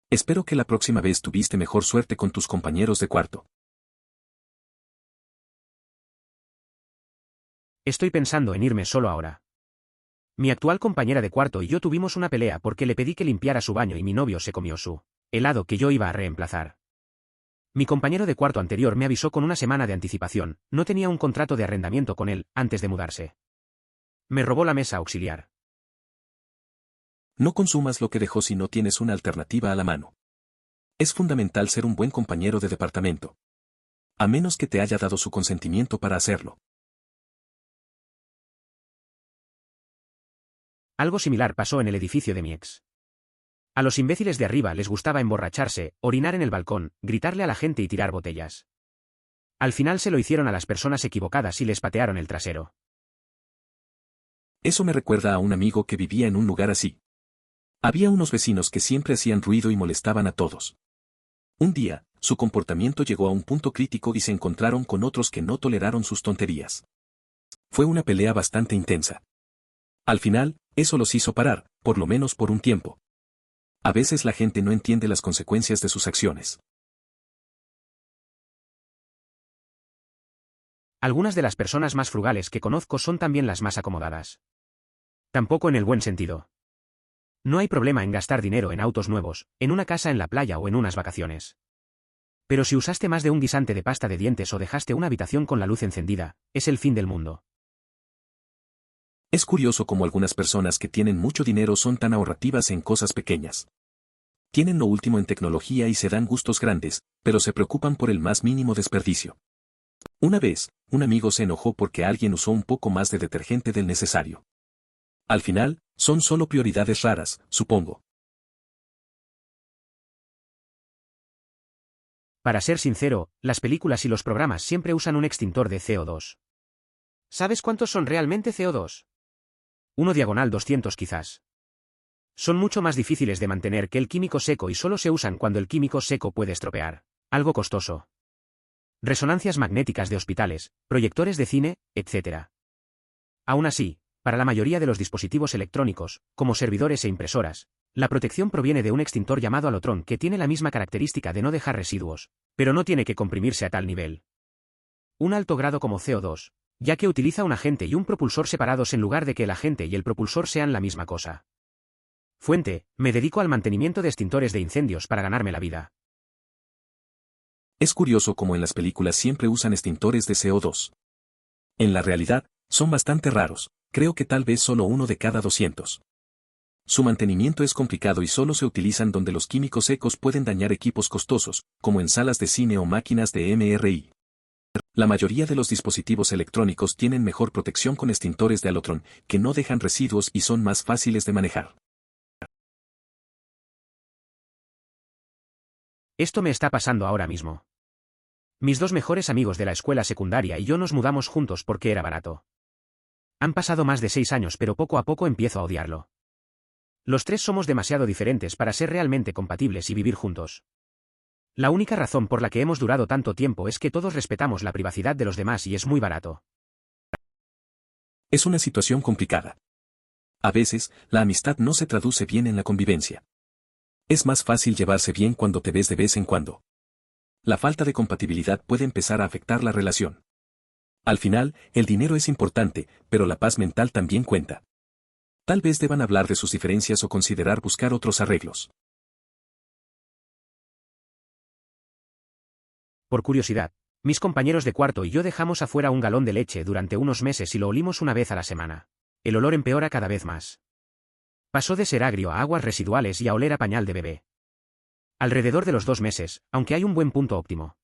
Espero que la próxima vez tuviste mejor suerte con tus compañeros de cuarto. Estoy pensando en irme solo ahora. Mi actual compañera de cuarto y yo tuvimos una pelea porque le pedí que limpiara su baño y mi novio se comió su helado que yo iba a reemplazar. Mi compañero de cuarto anterior me avisó con una semana de anticipación, no tenía un contrato de arrendamiento con él, antes de mudarse. Me robó la mesa auxiliar. No consumas lo que dejó si no tienes una alternativa a la mano. Es fundamental ser un buen compañero de departamento. A menos que te haya dado su consentimiento para hacerlo. Algo similar pasó en el edificio de mi ex. A los imbéciles de arriba les gustaba emborracharse, orinar en el balcón, gritarle a la gente y tirar botellas. Al final se lo hicieron a las personas equivocadas y les patearon el trasero. Eso me recuerda a un amigo que vivía en un lugar así. Había unos vecinos que siempre hacían ruido y molestaban a todos. Un día, su comportamiento llegó a un punto crítico y se encontraron con otros que no toleraron sus tonterías. Fue una pelea bastante intensa. Al final, eso los hizo parar, por lo menos por un tiempo. A veces la gente no entiende las consecuencias de sus acciones. Algunas de las personas más frugales que conozco son también las más acomodadas. Tampoco en el buen sentido. No hay problema en gastar dinero en autos nuevos, en una casa en la playa o en unas vacaciones. Pero si usaste más de un guisante de pasta de dientes o dejaste una habitación con la luz encendida, es el fin del mundo. Es curioso cómo algunas personas que tienen mucho dinero son tan ahorrativas en cosas pequeñas. Tienen lo último en tecnología y se dan gustos grandes, pero se preocupan por el más mínimo desperdicio. Una vez, un amigo se enojó porque alguien usó un poco más de detergente del necesario. Al final, son solo prioridades raras, supongo. Para ser sincero, las películas y los programas siempre usan un extintor de CO2. ¿Sabes cuántos son realmente CO2? 1/200 quizás. Son mucho más difíciles de mantener que el químico seco y solo se usan cuando el químico seco puede estropear. Algo costoso. Resonancias magnéticas de hospitales, proyectores de cine, etc. Aún así, para la mayoría de los dispositivos electrónicos, como servidores e impresoras, la protección proviene de un extintor llamado alotrón que tiene la misma característica de no dejar residuos, pero no tiene que comprimirse a tal nivel. Un alto grado como CO2, ya que utiliza un agente y un propulsor separados en lugar de que el agente y el propulsor sean la misma cosa. Fuente: me dedico al mantenimiento de extintores de incendios para ganarme la vida. Es curioso cómo en las películas siempre usan extintores de CO2. En la realidad, son bastante raros, creo que tal vez solo uno de cada 200. Su mantenimiento es complicado y solo se utilizan donde los químicos secos pueden dañar equipos costosos, como en salas de cine o máquinas de MRI. La mayoría de los dispositivos electrónicos tienen mejor protección con extintores de alotrón, que no dejan residuos y son más fáciles de manejar. Esto me está pasando ahora mismo. Mis dos mejores amigos de la escuela secundaria y yo nos mudamos juntos porque era barato. Han pasado más de 6 años pero poco a poco empiezo a odiarlo. Los tres somos demasiado diferentes para ser realmente compatibles y vivir juntos. La única razón por la que hemos durado tanto tiempo es que todos respetamos la privacidad de los demás y es muy barato. Es una situación complicada. A veces, la amistad no se traduce bien en la convivencia. Es más fácil llevarse bien cuando te ves de vez en cuando. La falta de compatibilidad puede empezar a afectar la relación. Al final, el dinero es importante, pero la paz mental también cuenta. Tal vez deban hablar de sus diferencias o considerar buscar otros arreglos. Por curiosidad, mis compañeros de cuarto y yo dejamos afuera un galón de leche durante unos meses y lo olimos una vez a la semana. El olor empeora cada vez más. Pasó de ser agrio a aguas residuales y a oler a pañal de bebé. Alrededor de los 2 meses, aunque hay un buen punto óptimo.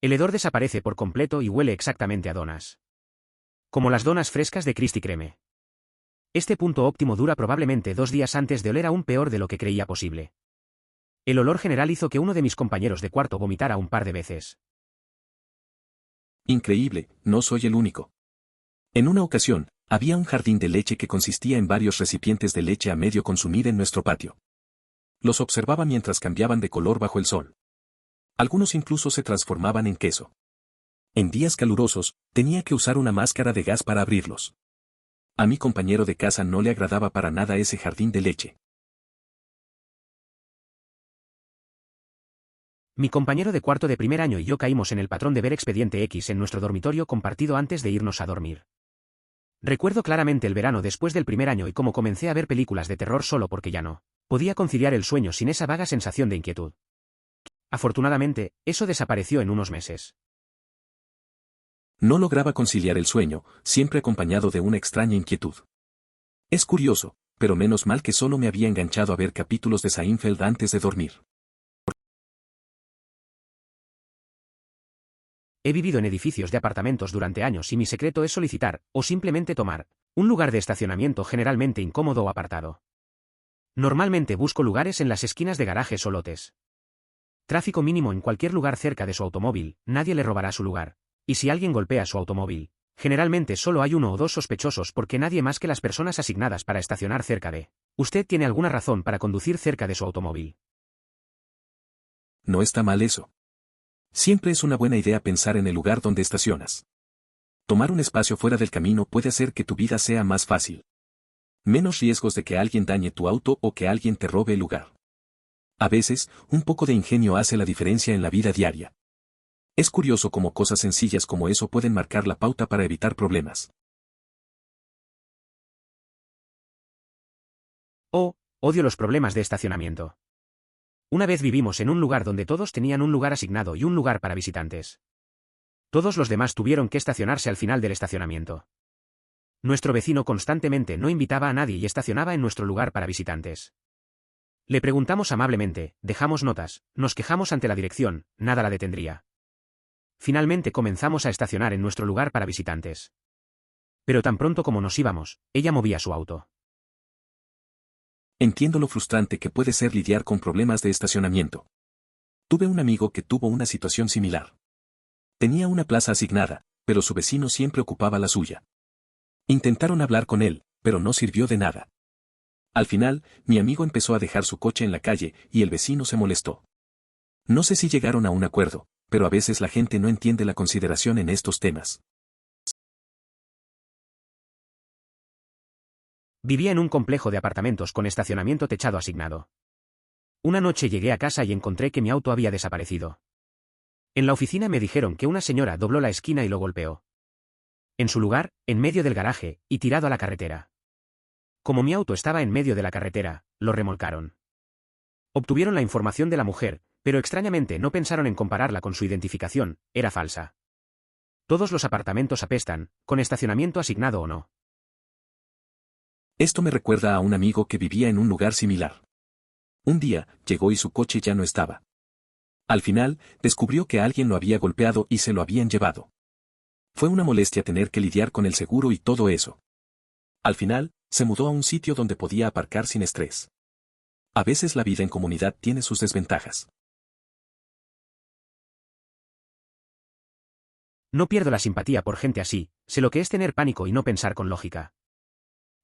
El hedor desaparece por completo y huele exactamente a donas. Como las donas frescas de Krispy Kreme. Este punto óptimo dura probablemente 2 días antes de oler aún peor de lo que creía posible. El olor general hizo que uno de mis compañeros de cuarto vomitara un par de veces. Increíble, no soy el único. En una ocasión, había un jardín de leche que consistía en varios recipientes de leche a medio consumir en nuestro patio. Los observaba mientras cambiaban de color bajo el sol. Algunos incluso se transformaban en queso. En días calurosos, tenía que usar una máscara de gas para abrirlos. A mi compañero de casa no le agradaba para nada ese jardín de leche. Mi compañero de cuarto de primer año y yo caímos en el patrón de ver Expediente X en nuestro dormitorio compartido antes de irnos a dormir. Recuerdo claramente el verano después del primer año y cómo comencé a ver películas de terror solo porque ya no podía conciliar el sueño sin esa vaga sensación de inquietud. Afortunadamente, eso desapareció en unos meses. No lograba conciliar el sueño, siempre acompañado de una extraña inquietud. Es curioso, pero menos mal que solo me había enganchado a ver capítulos de Seinfeld antes de dormir. He vivido en edificios de apartamentos durante años y mi secreto es solicitar, o simplemente tomar, un lugar de estacionamiento generalmente incómodo o apartado. Normalmente busco lugares en las esquinas de garajes o lotes. Tráfico mínimo en cualquier lugar cerca de su automóvil, nadie le robará su lugar. Y si alguien golpea su automóvil, generalmente solo hay 1 o 2 sospechosos porque nadie más que las personas asignadas para estacionar cerca de. Usted tiene alguna razón para conducir cerca de su automóvil. No está mal eso. Siempre es una buena idea pensar en el lugar donde estacionas. Tomar un espacio fuera del camino puede hacer que tu vida sea más fácil. Menos riesgos de que alguien dañe tu auto o que alguien te robe el lugar. A veces, un poco de ingenio hace la diferencia en la vida diaria. Es curioso cómo cosas sencillas como eso pueden marcar la pauta para evitar problemas. Oh, odio los problemas de estacionamiento. Una vez vivimos en un lugar donde todos tenían un lugar asignado y un lugar para visitantes. Todos los demás tuvieron que estacionarse al final del estacionamiento. Nuestro vecino constantemente no invitaba a nadie y estacionaba en nuestro lugar para visitantes. Le preguntamos amablemente, dejamos notas, nos quejamos ante la dirección, nada la detendría. Finalmente comenzamos a estacionar en nuestro lugar para visitantes. Pero tan pronto como nos íbamos, ella movía su auto. Entiendo lo frustrante que puede ser lidiar con problemas de estacionamiento. Tuve un amigo que tuvo una situación similar. Tenía una plaza asignada, pero su vecino siempre ocupaba la suya. Intentaron hablar con él, pero no sirvió de nada. Al final, mi amigo empezó a dejar su coche en la calle y el vecino se molestó. No sé si llegaron a un acuerdo, pero a veces la gente no entiende la consideración en estos temas. Vivía en un complejo de apartamentos con estacionamiento techado asignado. Una noche llegué a casa y encontré que mi auto había desaparecido. En la oficina me dijeron que una señora dobló la esquina y lo golpeó. En su lugar, en medio del garaje, y tirado a la carretera. Como mi auto estaba en medio de la carretera, lo remolcaron. Obtuvieron la información de la mujer, pero extrañamente no pensaron en compararla con su identificación, era falsa. Todos los apartamentos apestan, con estacionamiento asignado o no. Esto me recuerda a un amigo que vivía en un lugar similar. Un día, llegó y su coche ya no estaba. Al final, descubrió que alguien lo había golpeado y se lo habían llevado. Fue una molestia tener que lidiar con el seguro y todo eso. Al final, se mudó a un sitio donde podía aparcar sin estrés. A veces la vida en comunidad tiene sus desventajas. No pierdo la simpatía por gente así, sé lo que es tener pánico y no pensar con lógica.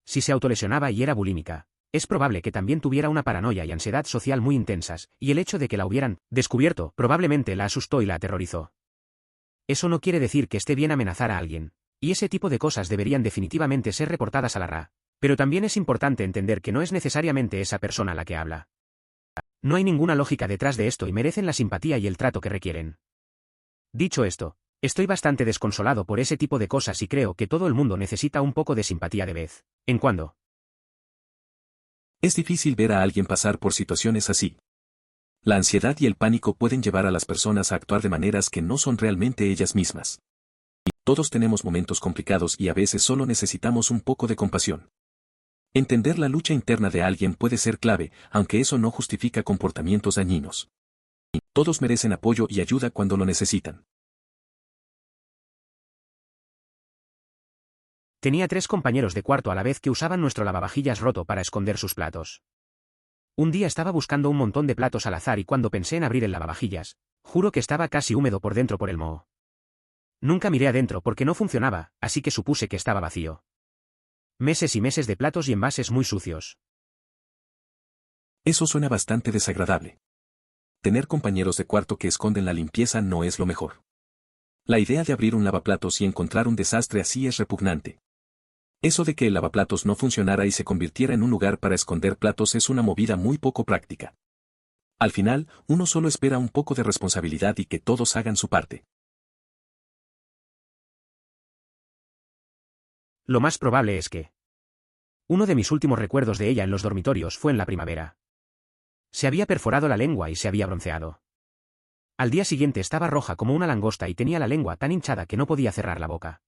Si se autolesionaba y era bulímica, es probable que también tuviera una paranoia y ansiedad social muy intensas, y el hecho de que la hubieran descubierto probablemente la asustó y la aterrorizó. Eso no quiere decir que esté bien amenazar a alguien, y ese tipo de cosas deberían definitivamente ser reportadas a la RA, pero también es importante entender que no es necesariamente esa persona la que habla. No hay ninguna lógica detrás de esto y merecen la simpatía y el trato que requieren. Dicho esto, estoy bastante desconsolado por ese tipo de cosas y creo que todo el mundo necesita un poco de simpatía de vez en cuando. Es difícil ver a alguien pasar por situaciones así. La ansiedad y el pánico pueden llevar a las personas a actuar de maneras que no son realmente ellas mismas. Todos tenemos momentos complicados y a veces solo necesitamos un poco de compasión. Entender la lucha interna de alguien puede ser clave, aunque eso no justifica comportamientos dañinos. Todos merecen apoyo y ayuda cuando lo necesitan. Tenía 3 compañeros de cuarto a la vez que usaban nuestro lavavajillas roto para esconder sus platos. Un día estaba buscando un montón de platos al azar y cuando pensé en abrir el lavavajillas, juro que estaba casi húmedo por dentro por el moho. Nunca miré adentro porque no funcionaba, así que supuse que estaba vacío. Meses y meses de platos y envases muy sucios. Eso suena bastante desagradable. Tener compañeros de cuarto que esconden la limpieza no es lo mejor. La idea de abrir un lavaplatos y encontrar un desastre así es repugnante. Eso de que el lavaplatos no funcionara y se convirtiera en un lugar para esconder platos es una movida muy poco práctica. Al final, uno solo espera un poco de responsabilidad y que todos hagan su parte. Lo más probable es que uno de mis últimos recuerdos de ella en los dormitorios fue en la primavera. Se había perforado la lengua y se había bronceado. Al día siguiente estaba roja como una langosta y tenía la lengua tan hinchada que no podía cerrar la boca.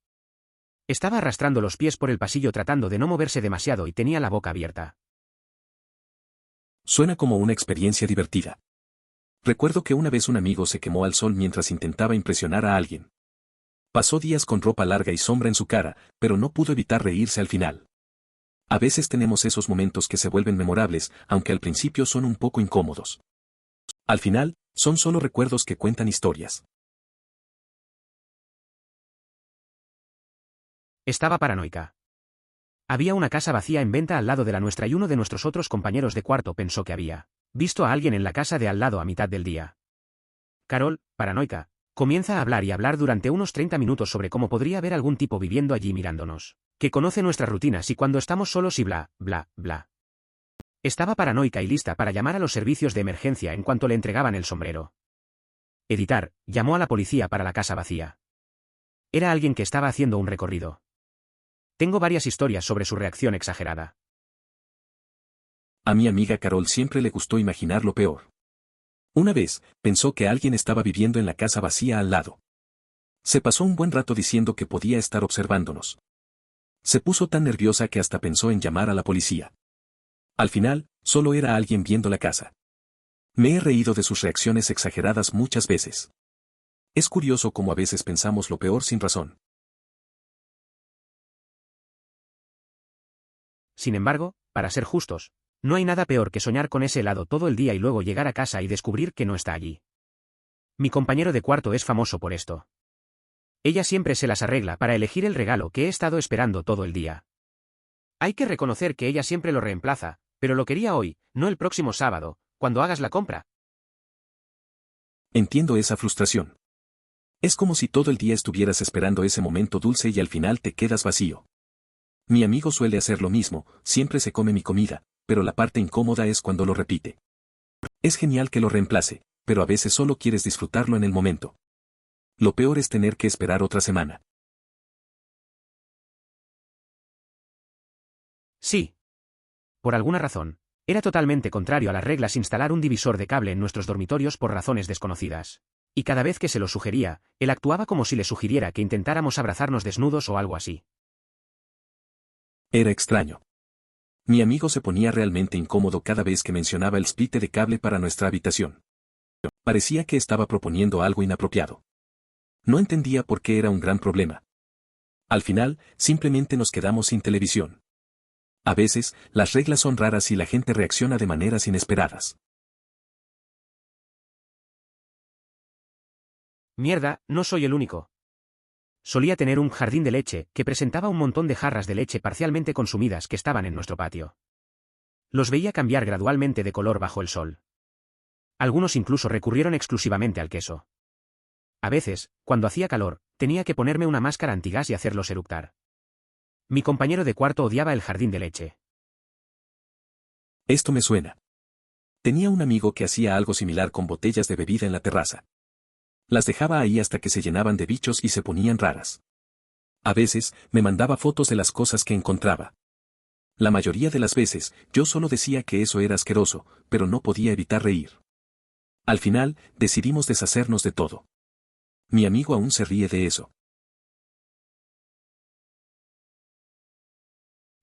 Estaba arrastrando los pies por el pasillo tratando de no moverse demasiado y tenía la boca abierta. Suena como una experiencia divertida. Recuerdo que una vez un amigo se quemó al sol mientras intentaba impresionar a alguien. Pasó días con ropa larga y sombra en su cara, pero no pudo evitar reírse al final. A veces tenemos esos momentos que se vuelven memorables, aunque al principio son un poco incómodos. Al final, son solo recuerdos que cuentan historias. Estaba paranoica. Había una casa vacía en venta al lado de la nuestra y uno de nuestros otros compañeros de cuarto pensó que había visto a alguien en la casa de al lado a mitad del día. Carol, paranoica, comienza a hablar y hablar durante unos 30 minutos sobre cómo podría haber algún tipo viviendo allí mirándonos, que conoce nuestras rutinas y cuando estamos solos y bla, bla, bla. Estaba paranoica y lista para llamar a los servicios de emergencia en cuanto le entregaban el sombrero. Editar, llamó a la policía para la casa vacía. Era alguien que estaba haciendo un recorrido. Tengo varias historias sobre su reacción exagerada. A mi amiga Carol siempre le gustó imaginar lo peor. Una vez, pensó que alguien estaba viviendo en la casa vacía al lado. Se pasó un buen rato diciendo que podía estar observándonos. Se puso tan nerviosa que hasta pensó en llamar a la policía. Al final, solo era alguien viendo la casa. Me he reído de sus reacciones exageradas muchas veces. Es curioso cómo a veces pensamos lo peor sin razón. Sin embargo, para ser justos, no hay nada peor que soñar con ese helado todo el día y luego llegar a casa y descubrir que no está allí. Mi compañero de cuarto es famoso por esto. Ella siempre se las arregla para elegir el regalo que he estado esperando todo el día. Hay que reconocer que ella siempre lo reemplaza, pero lo quería hoy, no el próximo sábado, cuando hagas la compra. Entiendo esa frustración. Es como si todo el día estuvieras esperando ese momento dulce y al final te quedas vacío. Mi amigo suele hacer lo mismo, siempre se come mi comida, pero la parte incómoda es cuando lo repite. Es genial que lo reemplace, pero a veces solo quieres disfrutarlo en el momento. Lo peor es tener que esperar otra semana. Sí. Por alguna razón, era totalmente contrario a las reglas instalar un divisor de cable en nuestros dormitorios por razones desconocidas. Y cada vez que se lo sugería, él actuaba como si le sugiriera que intentáramos abrazarnos desnudos o algo así. Era extraño. Mi amigo se ponía realmente incómodo cada vez que mencionaba el splitter de cable para nuestra habitación. Parecía que estaba proponiendo algo inapropiado. No entendía por qué era un gran problema. Al final, simplemente nos quedamos sin televisión. A veces, las reglas son raras y la gente reacciona de maneras inesperadas. Mierda, no soy el único. Solía tener un jardín de leche que presentaba un montón de jarras de leche parcialmente consumidas que estaban en nuestro patio. Los veía cambiar gradualmente de color bajo el sol. Algunos incluso recurrieron exclusivamente al queso. A veces, cuando hacía calor, tenía que ponerme una máscara antigas y hacerlos eructar. Mi compañero de cuarto odiaba el jardín de leche. Esto me suena. Tenía un amigo que hacía algo similar con botellas de bebida en la terraza. Las dejaba ahí hasta que se llenaban de bichos y se ponían raras. A veces, me mandaba fotos de las cosas que encontraba. La mayoría de las veces, yo solo decía que eso era asqueroso, pero no podía evitar reír. Al final, decidimos deshacernos de todo. Mi amigo aún se ríe de eso.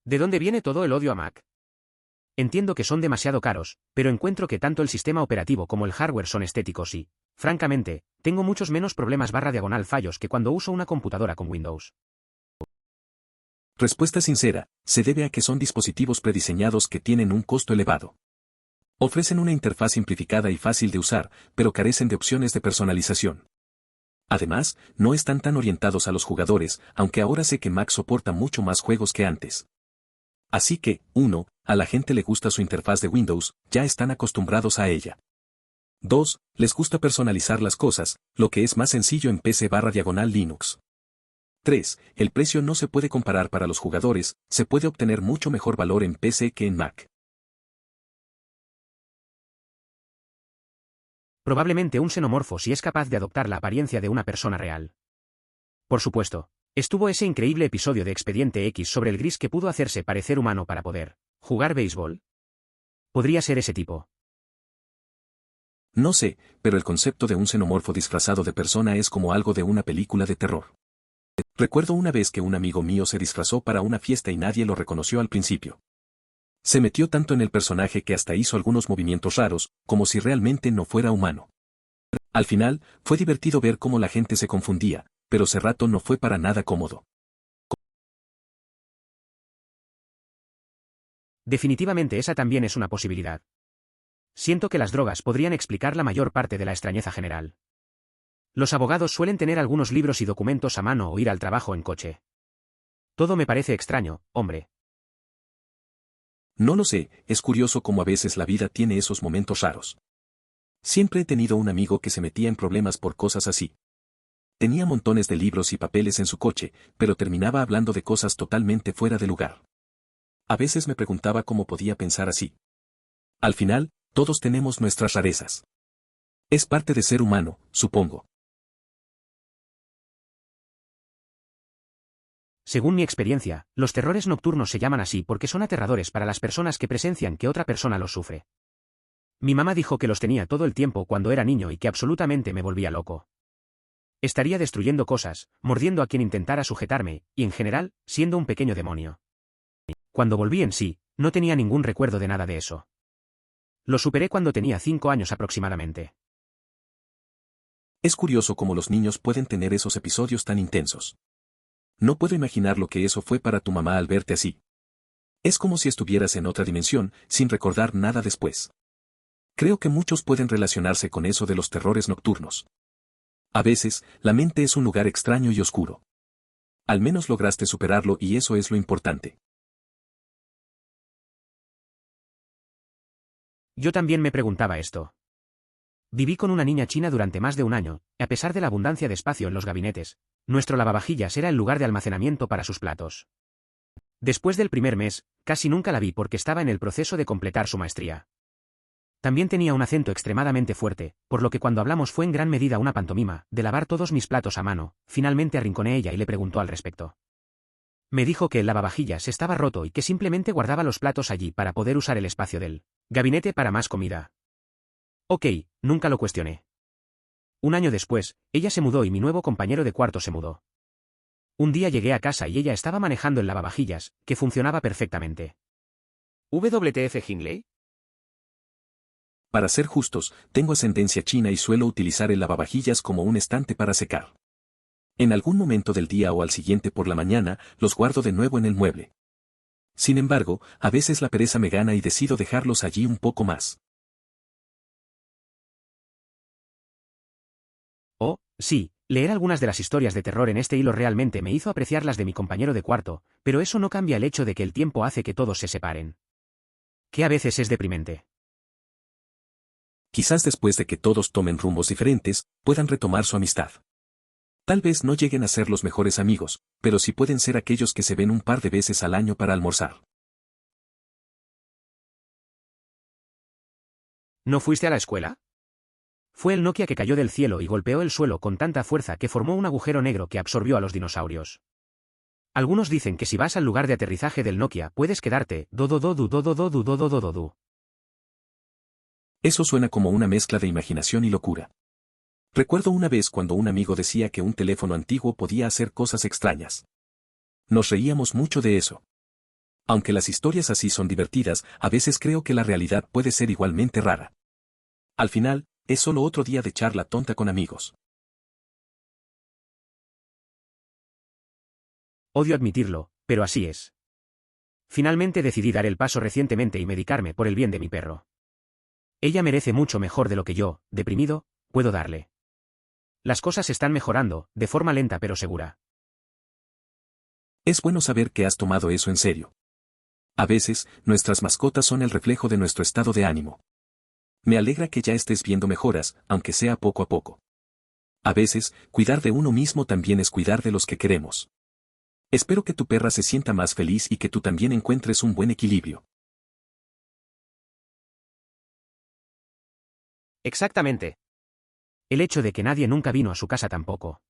¿De dónde viene todo el odio a Mac? Entiendo que son demasiado caros, pero encuentro que tanto el sistema operativo como el hardware son estéticos y, francamente, tengo muchos menos problemas /fallos que cuando uso una computadora con Windows. Respuesta sincera, se debe a que son dispositivos prediseñados que tienen un costo elevado. Ofrecen una interfaz simplificada y fácil de usar, pero carecen de opciones de personalización. Además, no están tan orientados a los jugadores, aunque ahora sé que Mac soporta mucho más juegos que antes. Así que, 1. A la gente le gusta su interfaz de Windows, ya están acostumbrados a ella. 2. Les gusta personalizar las cosas, lo que es más sencillo en PC/Linux. 3. El precio no se puede comparar para los jugadores, se puede obtener mucho mejor valor en PC que en Mac. Probablemente un xenomorfo si es capaz de adoptar la apariencia de una persona real. Por supuesto, estuvo ese increíble episodio de Expediente X sobre el gris que pudo hacerse parecer humano para poder jugar béisbol. Podría ser ese tipo. No sé, pero el concepto de un xenomorfo disfrazado de persona es como algo de una película de terror. Recuerdo una vez que un amigo mío se disfrazó para una fiesta y nadie lo reconoció al principio. Se metió tanto en el personaje que hasta hizo algunos movimientos raros, como si realmente no fuera humano. Al final, fue divertido ver cómo la gente se confundía, pero ese rato no fue para nada cómodo. Definitivamente esa también es una posibilidad. Siento que las drogas podrían explicar la mayor parte de la extrañeza general. Los abogados suelen tener algunos libros y documentos a mano o ir al trabajo en coche. Todo me parece extraño, hombre. No lo sé, es curioso cómo a veces la vida tiene esos momentos raros. Siempre he tenido un amigo que se metía en problemas por cosas así. Tenía montones de libros y papeles en su coche, pero terminaba hablando de cosas totalmente fuera de lugar. A veces me preguntaba cómo podía pensar así. Al final, todos tenemos nuestras rarezas. Es parte de ser humano, supongo. Según mi experiencia, los terrores nocturnos se llaman así porque son aterradores para las personas que presencian que otra persona los sufre. Mi mamá dijo que los tenía todo el tiempo cuando era niño y que absolutamente me volvía loco. Estaría destruyendo cosas, mordiendo a quien intentara sujetarme, y en general, siendo un pequeño demonio. Cuando volví en sí, no tenía ningún recuerdo de nada de eso. Lo superé cuando tenía 5 años aproximadamente. Es curioso cómo los niños pueden tener esos episodios tan intensos. No puedo imaginar lo que eso fue para tu mamá al verte así. Es como si estuvieras en otra dimensión, sin recordar nada después. Creo que muchos pueden relacionarse con eso de los terrores nocturnos. A veces, la mente es un lugar extraño y oscuro. Al menos lograste superarlo y eso es lo importante. Yo también me preguntaba esto. Viví con una niña china durante más de un año, y a pesar de la abundancia de espacio en los gabinetes, nuestro lavavajillas era el lugar de almacenamiento para sus platos. Después del primer mes, casi nunca la vi porque estaba en el proceso de completar su maestría. También tenía un acento extremadamente fuerte, por lo que cuando hablamos fue en gran medida una pantomima, de lavar todos mis platos a mano. Finalmente arrinconé a ella y le preguntó al respecto. Me dijo que el lavavajillas estaba roto y que simplemente guardaba los platos allí para poder usar el espacio del gabinete para más comida. Ok, nunca lo cuestioné. Un año después, ella se mudó y mi nuevo compañero de cuarto se mudó. Un día llegué a casa y ella estaba manejando el lavavajillas, que funcionaba perfectamente. ¿WTF Hindley? Para ser justos, tengo ascendencia china y suelo utilizar el lavavajillas como un estante para secar. En algún momento del día o al siguiente por la mañana, los guardo de nuevo en el mueble. Sin embargo, a veces la pereza me gana y decido dejarlos allí un poco más. Oh, sí, leer algunas de las historias de terror en este hilo realmente me hizo apreciar las de mi compañero de cuarto, pero eso no cambia el hecho de que el tiempo hace que todos se separen. Que a veces es deprimente. Quizás después de que todos tomen rumbos diferentes, puedan retomar su amistad. Tal vez no lleguen a ser los mejores amigos, pero sí pueden ser aquellos que se ven un par de veces al año para almorzar. ¿No fuiste a la escuela? Fue el Nokia que cayó del cielo y golpeó el suelo con tanta fuerza que formó un agujero negro que absorbió a los dinosaurios. Algunos dicen que si vas al lugar de aterrizaje del Nokia puedes quedarte do. Eso suena como una mezcla de imaginación y locura. Recuerdo una vez cuando un amigo decía que un teléfono antiguo podía hacer cosas extrañas. Nos reíamos mucho de eso. Aunque las historias así son divertidas, a veces creo que la realidad puede ser igualmente rara. Al final, es solo otro día de charla tonta con amigos. Odio admitirlo, Pero así es. Finalmente decidí dar el paso recientemente y medicarme por el bien de mi perro. Ella merece mucho mejor de lo que yo, deprimido, puedo darle. Las cosas están mejorando, de forma lenta pero segura. Es bueno saber que has tomado eso en serio. A veces, nuestras mascotas son el reflejo de nuestro estado de ánimo. Me alegra que ya estés viendo mejoras, aunque sea poco a poco. A veces, cuidar de uno mismo también es cuidar de los que queremos. Espero que tu perra se sienta más feliz y que tú también encuentres un buen equilibrio. Exactamente. El hecho de que nadie nunca vino a su casa tampoco.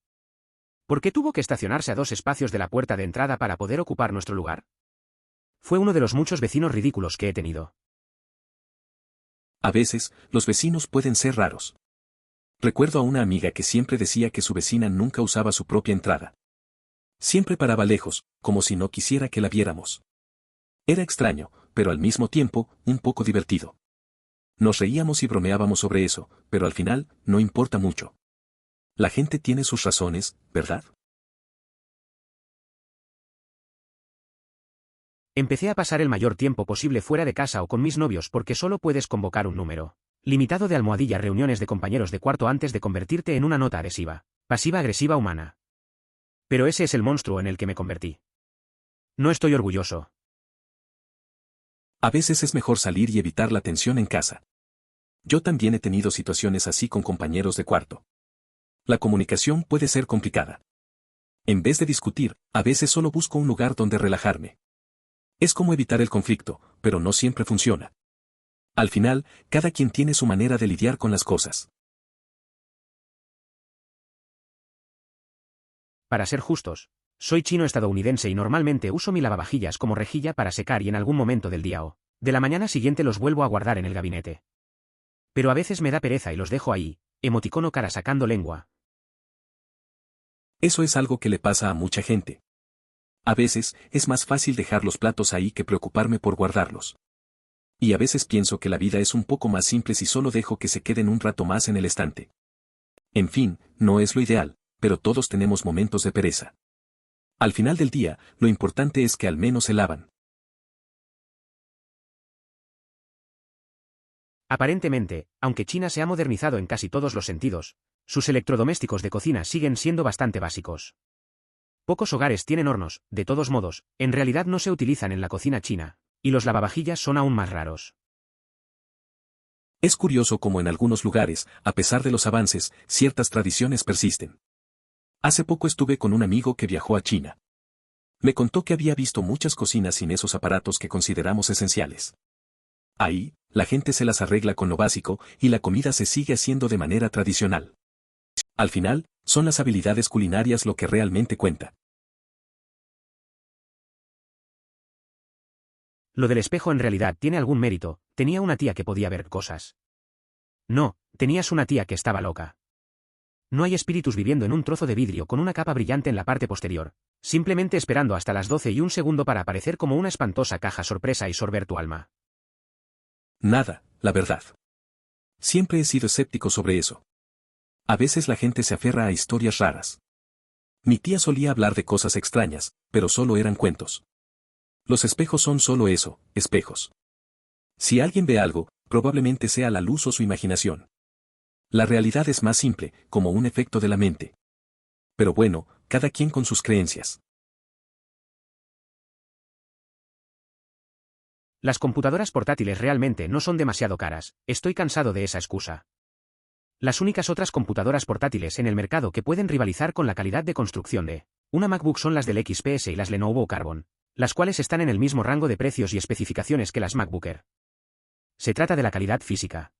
¿Por qué tuvo que estacionarse a 2 espacios de la puerta de entrada para poder ocupar nuestro lugar? Fue uno de los muchos vecinos ridículos que he tenido. A veces, los vecinos pueden ser raros. Recuerdo a una amiga que siempre decía que su vecina nunca usaba su propia entrada. Siempre paraba lejos, como si no quisiera que la viéramos. Era extraño, pero al mismo tiempo, un poco divertido. Nos reíamos y bromeábamos sobre eso, pero al final, no importa mucho. La gente tiene sus razones, ¿verdad? Empecé a pasar el mayor tiempo posible fuera de casa o con mis novios porque solo puedes convocar un número limitado de almohadilla reuniones de compañeros de cuarto antes de convertirte en una nota adhesiva, pasiva-agresiva humana. Pero ese es el monstruo en el que me convertí. No estoy orgulloso. A veces es mejor salir y evitar la tensión en casa. Yo también he tenido situaciones así con compañeros de cuarto. La comunicación puede ser complicada. En vez de discutir, a veces solo busco un lugar donde relajarme. Es como evitar el conflicto, pero no siempre funciona. Al final, cada quien tiene su manera de lidiar con las cosas. Para ser justos, soy chino-estadounidense y normalmente uso mi lavavajillas como rejilla para secar y en algún momento del día o de la mañana siguiente los vuelvo a guardar en el gabinete. Pero a veces me da pereza y los dejo ahí, emoticono cara sacando lengua. Eso es algo que le pasa a mucha gente. A veces, es más fácil dejar los platos ahí que preocuparme por guardarlos. Y a veces pienso que la vida es un poco más simple si solo dejo que se queden un rato más en el estante. En fin, no es lo ideal, pero todos tenemos momentos de pereza. Al final del día, lo importante es que al menos se lavan. Aparentemente, aunque China se ha modernizado en casi todos los sentidos, sus electrodomésticos de cocina siguen siendo bastante básicos. Pocos hogares tienen hornos, de todos modos, en realidad no se utilizan en la cocina china, y los lavavajillas son aún más raros. Es curioso cómo en algunos lugares, a pesar de los avances, ciertas tradiciones persisten. Hace poco estuve con un amigo que viajó a China. Me contó que había visto muchas cocinas sin esos aparatos que consideramos esenciales. Ahí, la gente se las arregla con lo básico y la comida se sigue haciendo de manera tradicional. Al final, son las habilidades culinarias lo que realmente cuenta. Lo del espejo en realidad tiene algún mérito, tenía una tía que podía ver cosas. No, tenías una tía que estaba loca. No hay espíritus viviendo en un trozo de vidrio con una capa brillante en la parte posterior, simplemente esperando hasta las 12:01 para aparecer como una espantosa caja sorpresa y sorber tu alma. Nada, la verdad. Siempre he sido escéptico sobre eso. A veces la gente se aferra a historias raras. Mi tía solía hablar de cosas extrañas, pero solo eran cuentos. Los espejos son solo eso, espejos. Si alguien ve algo, probablemente sea la luz o su imaginación. La realidad es más simple, como un efecto de la mente. Pero bueno, cada quien con sus creencias. Las computadoras portátiles realmente no son demasiado caras, estoy cansado de esa excusa. Las únicas otras computadoras portátiles en el mercado que pueden rivalizar con la calidad de construcción de una MacBook son las del XPS y las Lenovo Carbon, las cuales están en el mismo rango de precios y especificaciones que las MacBook Air. Se trata de la calidad física.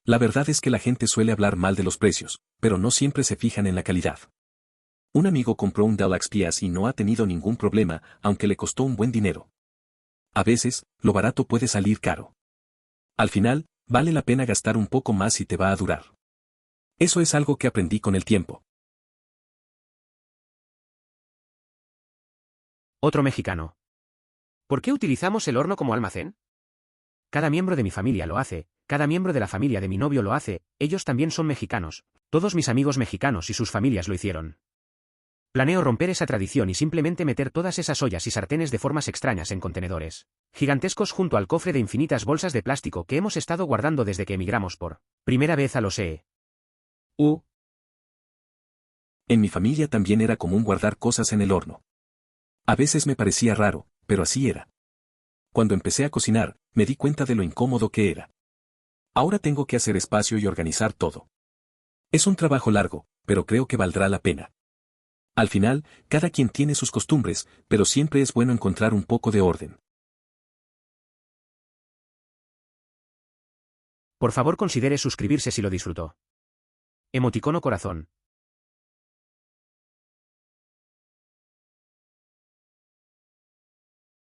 La verdad es que la gente suele hablar mal de los precios, pero no siempre se fijan en la calidad. Un amigo compró un Dell XPS y no ha tenido ningún problema, aunque le costó un buen dinero. A veces, lo barato puede salir caro. Al final, vale la pena gastar un poco más si te va a durar. Eso es algo que aprendí con el tiempo. Otro mexicano. ¿Por qué utilizamos el horno como almacén? Cada miembro de mi familia lo hace, cada miembro de la familia de mi novio lo hace, ellos también son mexicanos, todos mis amigos mexicanos y sus familias lo hicieron. Planeo romper esa tradición y simplemente meter todas esas ollas y sartenes de formas extrañas en contenedores gigantescos junto al cofre de infinitas bolsas de plástico que hemos estado guardando desde que emigramos por primera vez a los EU. En mi familia también era común guardar cosas en el horno. A veces me parecía raro, pero así era. Cuando empecé a cocinar, me di cuenta de lo incómodo que era. Ahora tengo que hacer espacio y organizar todo. Es un trabajo largo, pero creo que valdrá la pena. Al final, cada quien tiene sus costumbres, pero siempre es bueno encontrar un poco de orden. Por favor considere suscribirse si lo disfrutó. Emoticono corazón.